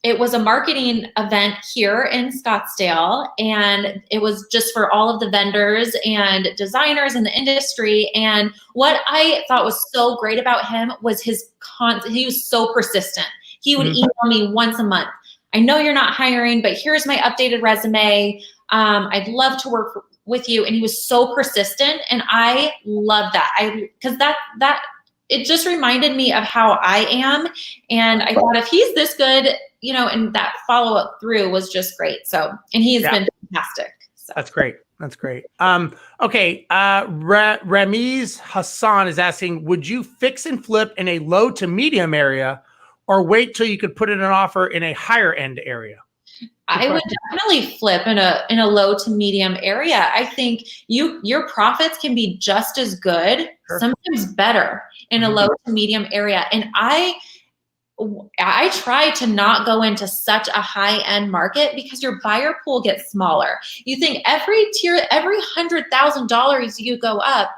Speaker 2: it was a marketing event here in Scottsdale, and it was just for all of the vendors and designers in the industry. And what I thought was so great about him was he was so persistent. He would email me once a month. I know you're not hiring, but here's my updated resume. I'd love to work with you. And he was so persistent, and I love that. Because that it just reminded me of how I am. And I thought, if he's this good, and that follow-up through was just great. So, and he has been fantastic. So.
Speaker 1: That's great. That's great. Okay. Rameez Hassan is asking, would you fix and flip in a low to medium area or wait till you could put in an offer in a higher end area?
Speaker 2: I would definitely flip in a low to medium area. I think your profits can be just as good, sometimes better in a low to medium area. And I try to not go into such a high-end market because your buyer pool gets smaller. You think every $100,000 you go up,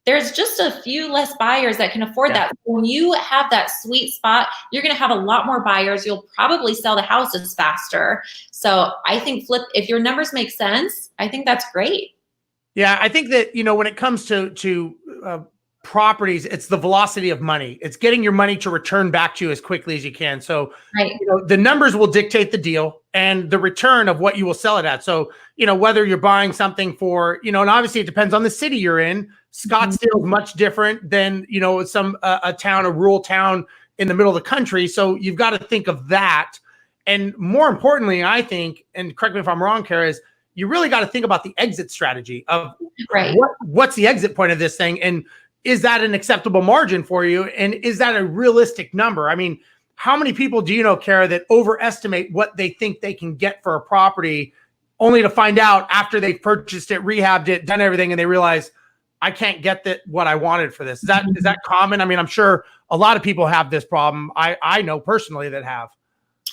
Speaker 2: there's just a few less buyers that can afford that. When you have that sweet spot, you're going to have a lot more buyers. You'll probably sell the houses faster. So I think if your numbers make sense, I think that's great.
Speaker 1: Yeah, I think that, when it comes to properties, it's the velocity of money. It's getting your money to return back to you as quickly as you can. So the numbers will dictate the deal and the return of what you will sell it at. So, whether you're buying something for, and obviously it depends on the city you're in. Scottsdale is much different than, a rural town in the middle of the country. So you've got to think of that. And more importantly, I think, and correct me if I'm wrong, Kara, is you really got to think about the exit strategy of what's the exit point of this thing. And is that an acceptable margin for you? And is that a realistic number? I mean, how many people do you know, Kara, that overestimate what they think they can get for a property only to find out after they've purchased it, rehabbed it, done everything, and they realize, I can't get what I wanted for this. Is that common? I mean, I'm sure a lot of people have this problem. I know personally that have.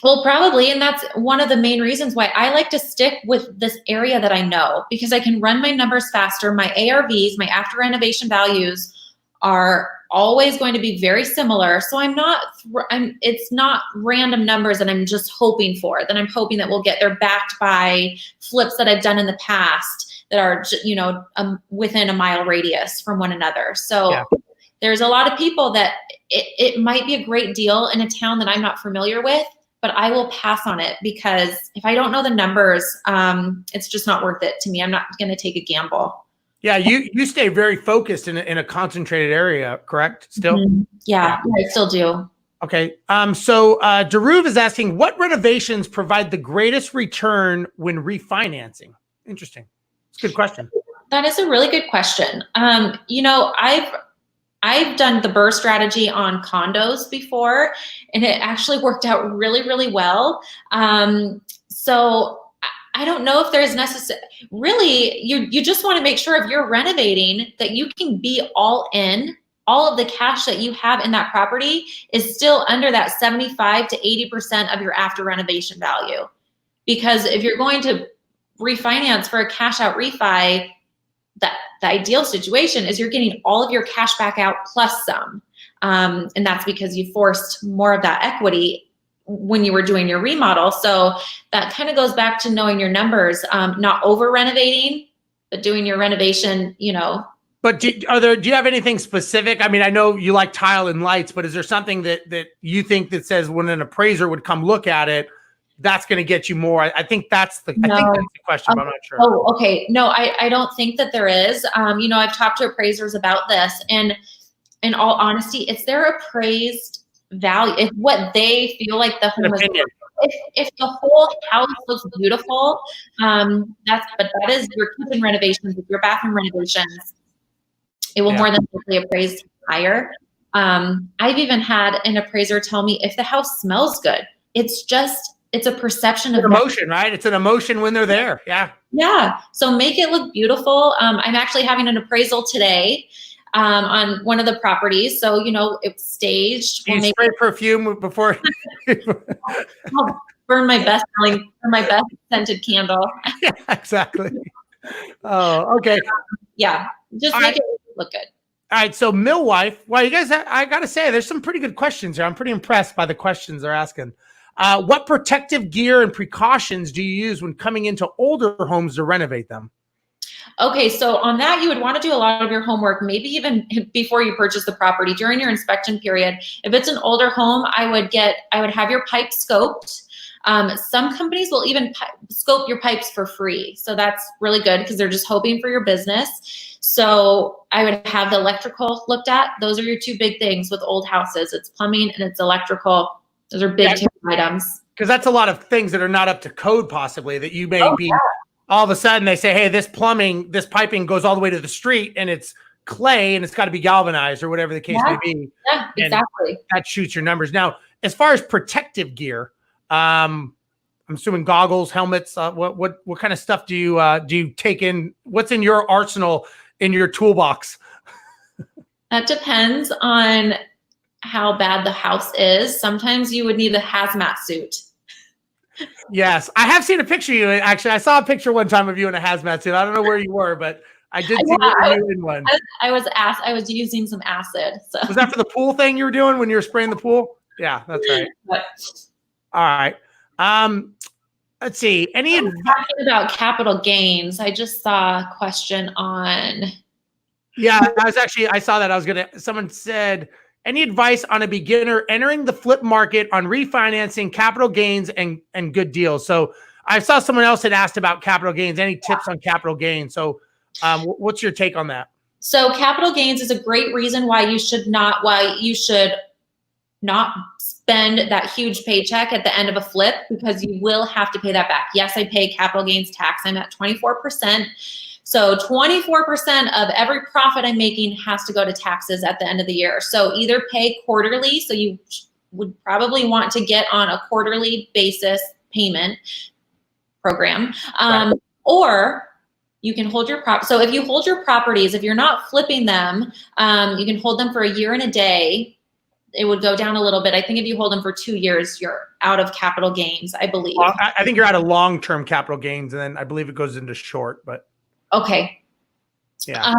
Speaker 2: Well, probably. And that's one of the main reasons why I like to stick with this area that I know, because I can run my numbers faster. My ARVs, my after renovation values, are always going to be very similar. So it's not random numbers that I'm just hoping for, that I'm hoping that we'll get. They're backed by flips that I've done in the past that are, within a mile radius from one another. So there's a lot of people that it might be a great deal in a town that I'm not familiar with, but I will pass on it because if I don't know the numbers, it's just not worth it to me. I'm not going to take a gamble.
Speaker 1: Yeah, you stay very focused in a concentrated area, correct? Still?
Speaker 2: Mm-hmm. Yeah, I still do.
Speaker 1: Okay. So Daruv is asking, what renovations provide the greatest return when refinancing? Interesting. It's a good question.
Speaker 2: That is a really good question. I've done the BRRRR strategy on condos before, and it actually worked out really, really well. So I don't know if there's really, you just want to make sure if you're renovating that you can be all in. All of the cash that you have in that property is still under that 75 to 80% of your after renovation value. Because if you're going to refinance for a cash out refi, the ideal situation is you're getting all of your cash back out plus some. And that's because you forced more of that equity when you were doing your remodel. So that kind of goes back to knowing your numbers, not over renovating, but doing your renovation,
Speaker 1: But do you have anything specific? I mean, I know you like tile and lights, but is there something that you think that says when an appraiser would come look at it, that's going to get you more? I think that's the question, but I'm not sure.
Speaker 2: Oh, okay. No, I don't think that there is. I've talked to appraisers about this, and in all honesty, it's their appraised value. If what they feel like the home is, if the whole house looks beautiful, that is your kitchen renovations, your bathroom renovations. It will more than likely appraise higher. I've even had an appraiser tell me if the house smells good, it's a perception of
Speaker 1: emotion, right? It's an emotion when they're there. Yeah.
Speaker 2: Yeah. So make it look beautiful. I'm actually having an appraisal today on one of the properties. So, it's staged.
Speaker 1: Do you spray perfume before?
Speaker 2: I'll burn my best scented candle.
Speaker 1: Yeah, exactly. Oh, okay.
Speaker 2: Just make it look good.
Speaker 1: All right. So Milwife, well, you guys, I got to say, there's some pretty good questions here. I'm pretty impressed by the questions they're asking. What protective gear and precautions do you use when coming into older homes to renovate them?
Speaker 2: Okay, so on that, you would want to do a lot of your homework, maybe even before you purchase the property, during your inspection period. If it's an older home, I would have your pipe scoped. Some companies will even scope your pipes for free. So that's really good because they're just hoping for your business. So I would have the electrical looked at. Those are your two big things with old houses. It's plumbing and it's electrical. Those are big items.
Speaker 1: Because that's a lot of things that are not up to code, possibly, that you may be. All of a sudden they say, hey, this piping goes all the way to the street and it's clay and it's got to be galvanized or whatever the case may be.
Speaker 2: Yeah, exactly.
Speaker 1: And that shoots your numbers. Now, as far as protective gear, I'm assuming goggles, helmets, what kind of stuff do you take in? What's in your arsenal, in your toolbox?
Speaker 2: That depends on how bad the house is. Sometimes you would need a hazmat suit.
Speaker 1: Yes, I have seen a picture of you. Actually, I saw a picture one time of you in a hazmat suit. I don't know where you were, but I did see you in one.
Speaker 2: I was using some acid. So.
Speaker 1: Was that for the pool thing you were doing when you were spraying the pool? Yeah, that's right. All right. Let's see.
Speaker 2: Talking about capital gains, I just saw a question on.
Speaker 1: Yeah, I saw that. Someone said, any advice on a beginner entering the flip market on refinancing, capital gains, and good deals? So I saw someone else had asked about capital gains. Any tips on capital gains? So what's your take on that?
Speaker 2: So capital gains is a great reason why you should not spend that huge paycheck at the end of a flip, because you will have to pay that back. Yes, I pay capital gains tax. I'm at 24%. So 24% of every profit I'm making has to go to taxes at the end of the year. So either pay quarterly, so you would probably want to get on a quarterly basis payment program, or you can hold your So if you hold your properties, if you're not flipping them, you can hold them for a year and a day. It would go down a little bit. I think if you hold them for 2 years, you're out of capital gains, I believe.
Speaker 1: Well, I think you're out of long-term capital gains, and then I believe it goes into short, but.
Speaker 2: Okay.
Speaker 1: Yeah.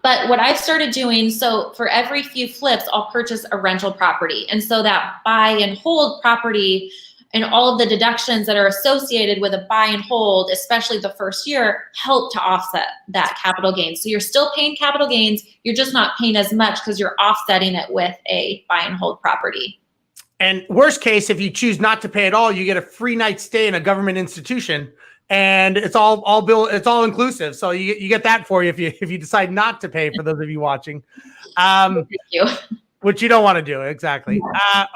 Speaker 2: But what I've started doing, so for every few flips, I'll purchase a rental property. And so that buy and hold property and all of the deductions that are associated with a buy and hold, especially the first year, help to offset that capital gain. So you're still paying capital gains, you're just not paying as much because you're offsetting it with a buy and hold property.
Speaker 1: And worst case, if you choose not to pay at all, you get a free night stay in a government institution. And it's all bill. It's all inclusive. So you get that for you if you decide not to pay. For those of you watching,
Speaker 2: Thank you.
Speaker 1: Which you don't want to do exactly.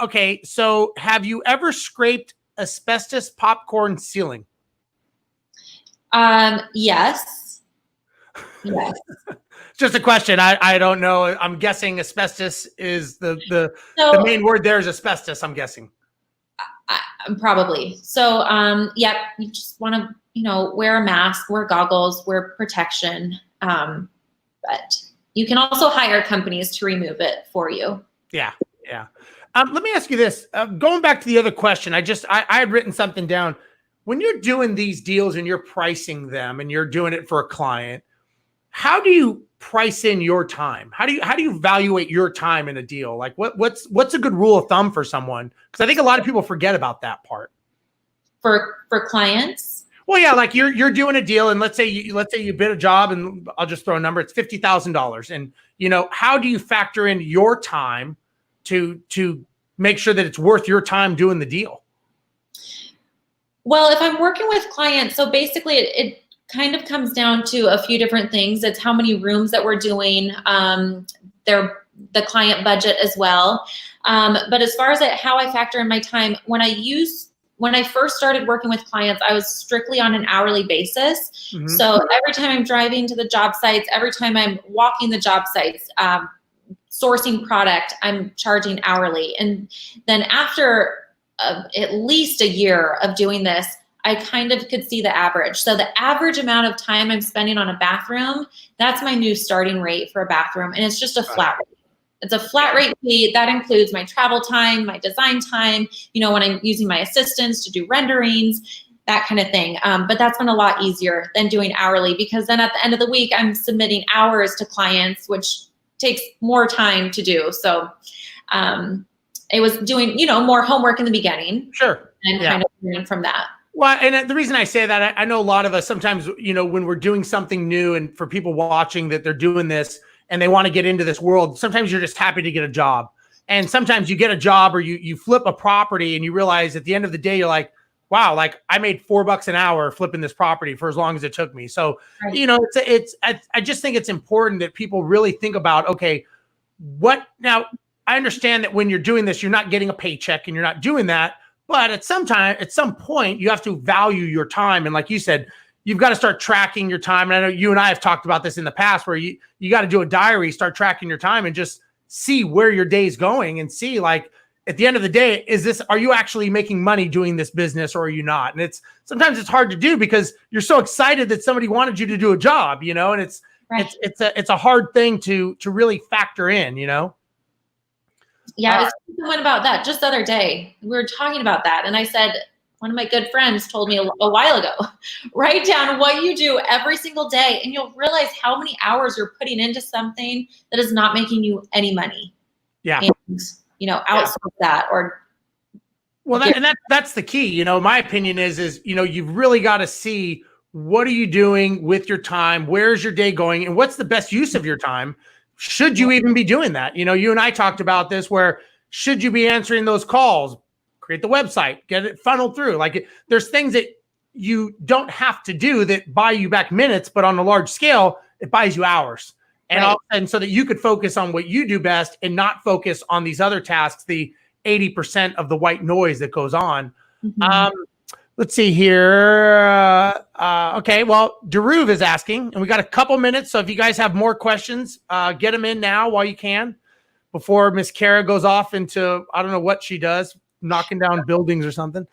Speaker 1: Okay, so have you ever scraped asbestos popcorn ceiling?
Speaker 2: Yes. Yes.
Speaker 1: Just a question. I don't know. I'm guessing asbestos is the main word. There is asbestos. I'm guessing.
Speaker 2: Probably. So, you just want to, wear a mask, wear goggles, wear protection. But you can also hire companies to remove it for you. Yeah.
Speaker 1: Yeah. Let me ask you this. Going back to the other question, I had written something down. When you're doing these deals and you're pricing them and you're doing it for a client, how do you price in your time? How do you evaluate your time in a deal? Like what's a good rule of thumb for someone? Because I think a lot of people forget about that part.
Speaker 2: For clients?
Speaker 1: Well, yeah, like you're doing a deal, and let's say you bid a job, and I'll just throw a number. It's $50,000, and how do you factor in your time to make sure that it's worth your time doing the deal?
Speaker 2: Well, if I'm working with clients, so basically it kind of comes down to a few different things. It's how many rooms that we're doing, the client budget as well. But as far as how I factor in my time, when I first started working with clients, I was strictly on an hourly basis. Mm-hmm. So every time I'm driving to the job sites, every time I'm walking the job sites, sourcing product, I'm charging hourly. And then after at least a year of doing this, I kind of could see the average. So the average amount of time I'm spending on a bathroom, that's my new starting rate for a bathroom. And it's just a flat rate. It's a flat rate fee. That includes my travel time, my design time, when I'm using my assistants to do renderings, that kind of thing. But that's been a lot easier than doing hourly, because then at the end of the week, I'm submitting hours to clients, which takes more time to do. So it was doing, more homework in the beginning.
Speaker 1: Sure.
Speaker 2: And kind of learning from that.
Speaker 1: Well, and the reason I say that, I know a lot of us sometimes, when we're doing something new, and for people watching that they're doing this and they want to get into this world, sometimes you're just happy to get a job. And sometimes you get a job, or you flip a property, and you realize at the end of the day, you're like, wow, like I made $4 an hour flipping this property for as long as it took me. So, right. I just think it's important that people really think about, okay, now I understand that when you're doing this, you're not getting a paycheck and you're not doing that. But at some point, you have to value your time. And like you said, you've got to start tracking your time. And I know you and I have talked about this in the past, where you got to do a diary, start tracking your time, and just see where your day's going, and see, like, at the end of the day, are you actually making money doing this business, or are you not? And sometimes it's hard to do because you're so excited that somebody wanted you to do a job, and it's a hard thing to really factor in,
Speaker 2: Yeah, I was thinking about that just the other day. We were talking about that, and I said, one of my good friends told me a while ago, write down what you do every single day, and you'll realize how many hours you're putting into something that is not making you any money.
Speaker 1: Yeah.
Speaker 2: And, outsource that, or.
Speaker 1: Well, that's the key. My opinion is you've really got to see, what are you doing with your time? Where's your day going? And what's the best use of your time? Should you even be doing that? You and I talked about this, where should you be answering those calls, create the website, get it funneled through? Like, there's things that you don't have to do that buy you back minutes, but on a large scale, it buys you hours. And
Speaker 2: right.
Speaker 1: And so that you could focus on what you do best and not focus on these other tasks, the 80% of the white noise that goes on. Mm-hmm. Let's see here. Okay, well, Daruv is asking, and we got a couple minutes, so if you guys have more questions, get them in now while you can, before Miss Kara goes off into, I don't know what she does, knocking down buildings or something.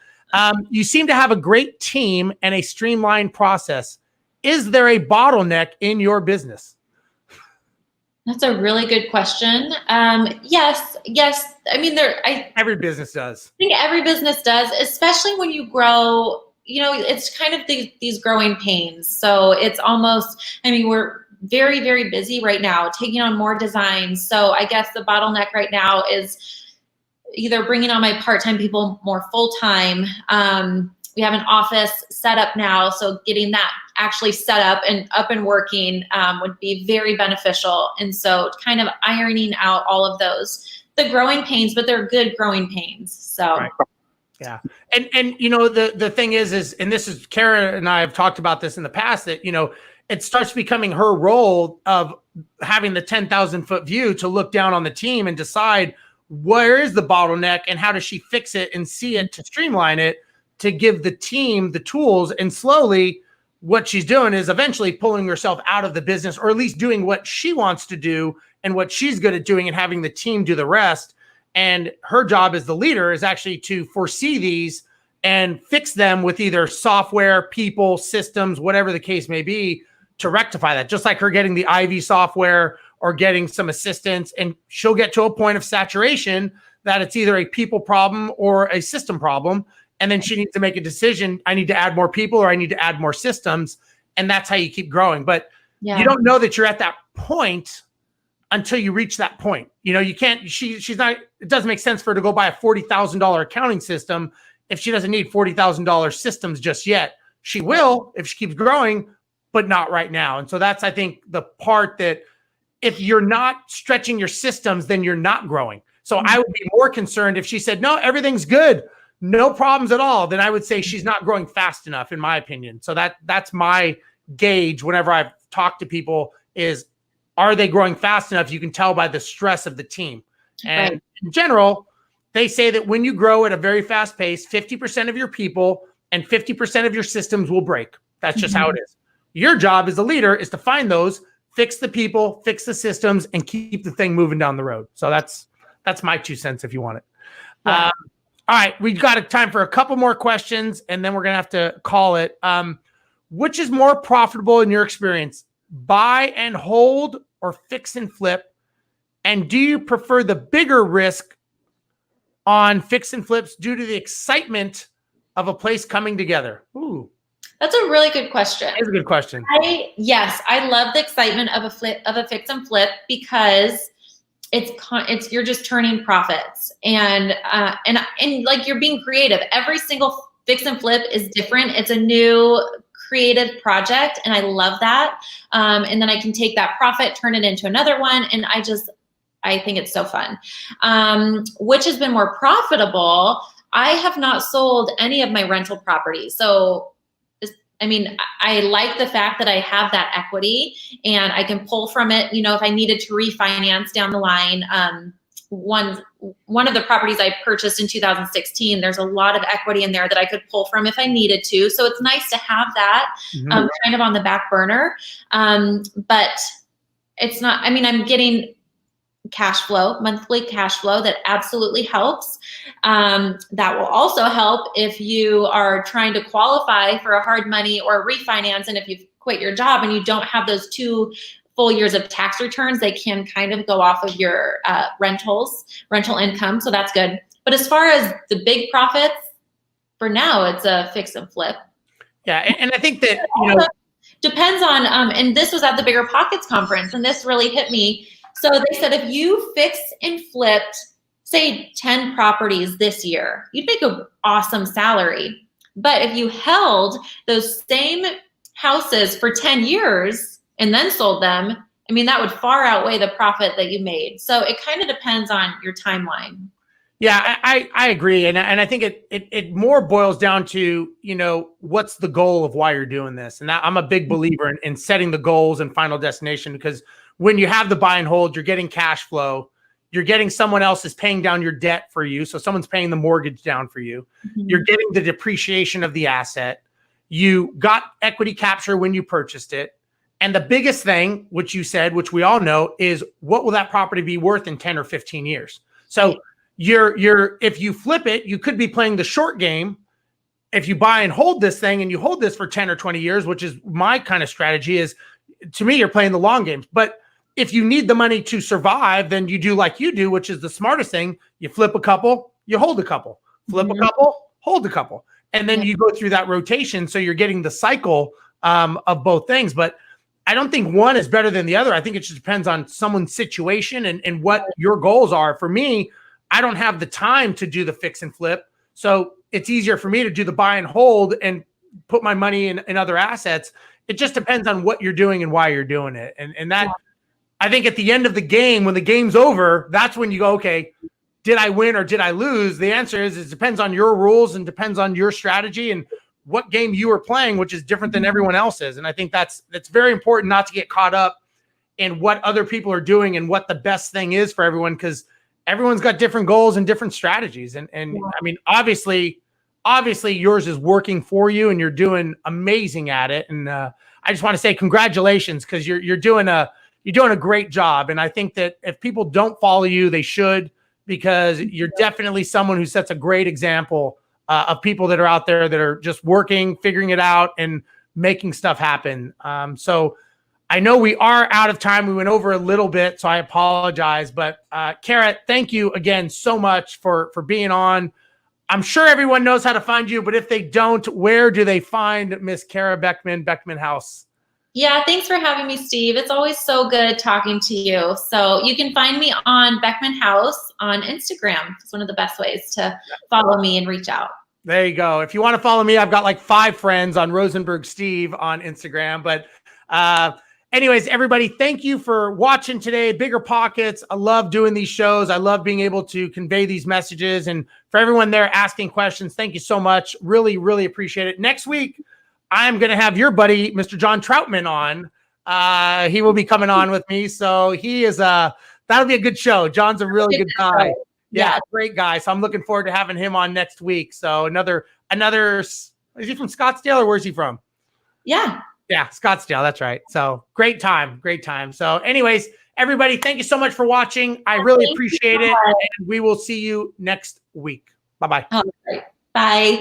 Speaker 1: You seem to have a great team and a streamlined process. Is there a bottleneck in your business?
Speaker 2: That's a really good question. Yes. I mean,
Speaker 1: every business does.
Speaker 2: I think every business does, especially when you grow. It's kind of these growing pains. So it's almost, we're very, very busy right now, taking on more designs. So I guess the bottleneck right now is either bringing on my part-time people more full-time. We have an office set up now, so getting that actually set up and working would be very beneficial. And so kind of ironing out all of the growing pains, but they're good growing pains. So.
Speaker 1: Right. Yeah. And the thing is, and this is, Kara and I have talked about this in the past, that, it starts becoming her role of having the 10,000 foot view to look down on the team and decide where is the bottleneck and how does she fix it and see it to streamline it, to give the team the tools. And slowly what she's doing is eventually pulling herself out of the business, or at least doing what she wants to do and what she's good at doing, and having the team do the rest. And her job as the leader is actually to foresee these and fix them with either software, people, systems, whatever the case may be, to rectify that. Just like her getting the Ivy software or getting some assistance, and she'll get to a point of saturation that it's either a people problem or a system problem. And then she needs to make a decision. I need to add more people, or I need to add more systems. And that's how you keep growing. But
Speaker 2: Yeah.
Speaker 1: You don't know that you're at that point until you reach that point. You know, you can't, she's not, it doesn't make sense for her to go buy a $40,000 accounting system if she doesn't need $40,000 systems just yet. She will if she keeps growing, but not right now. And so that's, I think, the part that if you're not stretching your systems, then you're not growing. So I would be more concerned if she said, no, everything's good, no problems at all. Then I would say she's not growing fast enough, in my opinion. So that's my gauge whenever I've talked to people is, are they growing fast enough? You can tell by the stress of the team. And in general, they say that when you grow at a very fast pace, 50% of your people and 50% of your systems will break. That's just how it is. Your job as a leader is to find those, fix the people, fix the systems, and keep the thing moving down the road. So that's my 2 cents if you want it. Yeah. All right, we've got time for a couple more questions, and then we're going to have to call it. Which is more profitable in your experience, buy and hold or fix and flip? And do you prefer the bigger risk on fix and flips due to the excitement of a place coming together? Ooh.
Speaker 2: That's a really good question.
Speaker 1: That's a good question.
Speaker 2: Yes, I love the excitement of a fix and flip because it's you're just turning profits and like you're being creative. Every single fix and flip is different. It's a new creative project, and I love that. And then I can take that profit, turn it into another one, and I think it's so fun. Which has been more profitable? I have not sold any of my rental properties. So, I mean, I like the fact that I have that equity and I can pull from it. You know, if I needed to refinance down the line, one of the properties I purchased in 2016, there's a lot of equity in there that I could pull from if I needed to. So it's nice to have that kind of on the back burner. But it's not, I mean, I'm getting cash flow, monthly cash flow that absolutely helps. That will also help if you are trying to qualify for a hard money or refinance. And if you've quit your job and you don't have those 2 full years of tax returns, they can kind of go off of your rental income. So that's good. But as far as the big profits, for now, it's a fix and flip.
Speaker 1: Yeah. And I think that, you know,
Speaker 2: depends on, and this was at the BiggerPockets conference, and this really hit me. So they said, if you fixed and flipped, say 10 properties this year, you'd make an awesome salary. But if you held those same houses for 10 years and then sold them, I mean, that would far outweigh the profit that you made. So it kind of depends on your timeline.
Speaker 1: Yeah, I agree. And I think it more boils down to, you know, what's the goal of why you're doing this? And I'm a big believer in setting the goals and final destination, because when you have the buy and hold, you're getting cash flow. You're getting someone else is paying down your debt for you. So someone's paying the mortgage down for you. You're getting the depreciation of the asset. You got equity capture when you purchased it. And the biggest thing, which you said, which we all know, is what will that property be worth in 10 or 15 years? So if you flip it, you could be playing the short game. If you buy and hold this thing and you hold this for 10 or 20 years, which is my kind of strategy, is, to me, you're playing the long games. But if you need the money to survive, then you do like you do, which is the smartest thing. You flip a couple, you hold a couple, flip a couple, hold a couple. And then you go through that rotation. So you're getting the cycle of both things. But I don't think one is better than the other. I think it just depends on someone's situation and what your goals are. For me, I don't have the time to do the fix and flip. So it's easier for me to do the buy and hold and put my money in other assets. It just depends on what you're doing and why you're doing it. And that, I think at the end of the game, when the game's over, that's when you go, okay, did I win or did I lose? The answer is it depends on your rules and depends on your strategy and what game you are playing, which is different than everyone else's. And I think that's very important not to get caught up in what other people are doing and what the best thing is for everyone, because everyone's got different goals and different strategies. And I mean, obviously yours is working for you and you're doing amazing at it. And I just want to say congratulations, because you're doing a great job. And I think that if people don't follow you, they should, because you're definitely someone who sets a great example of people that are out there that are just working, figuring it out, and making stuff happen. So I know we are out of time. We went over a little bit, so I apologize. But Kara, thank you again so much for being on. I'm sure everyone knows how to find you, but if they don't, where do they find Miss Kara Beckmann, Beckmann House?
Speaker 2: Yeah, thanks for having me, Steve. It's always so good talking to you. So you can find me on Beckmann House on Instagram. It's one of the best ways to follow me and reach out.
Speaker 1: There you go. If you want to follow me, I've got like 5 friends on Rosenberg Steve on Instagram. But anyways, everybody, thank you for watching today. Bigger Pockets. I love doing these shows. I love being able to convey these messages. And for everyone there asking questions, thank you so much. Really, really appreciate it. Next week, I'm going to have your buddy, Mr. John Troutman, on. He will be coming on with me. So he is that'll be a good show. John's a really good guy. Yeah, great guy. So I'm looking forward to having him on next week. So another, is he from Scottsdale or where's he from?
Speaker 2: Yeah,
Speaker 1: Scottsdale. That's right. So great time. So anyways, everybody, thank you so much for watching. I really appreciate it. And we will see you next week. Bye-bye.
Speaker 2: Bye.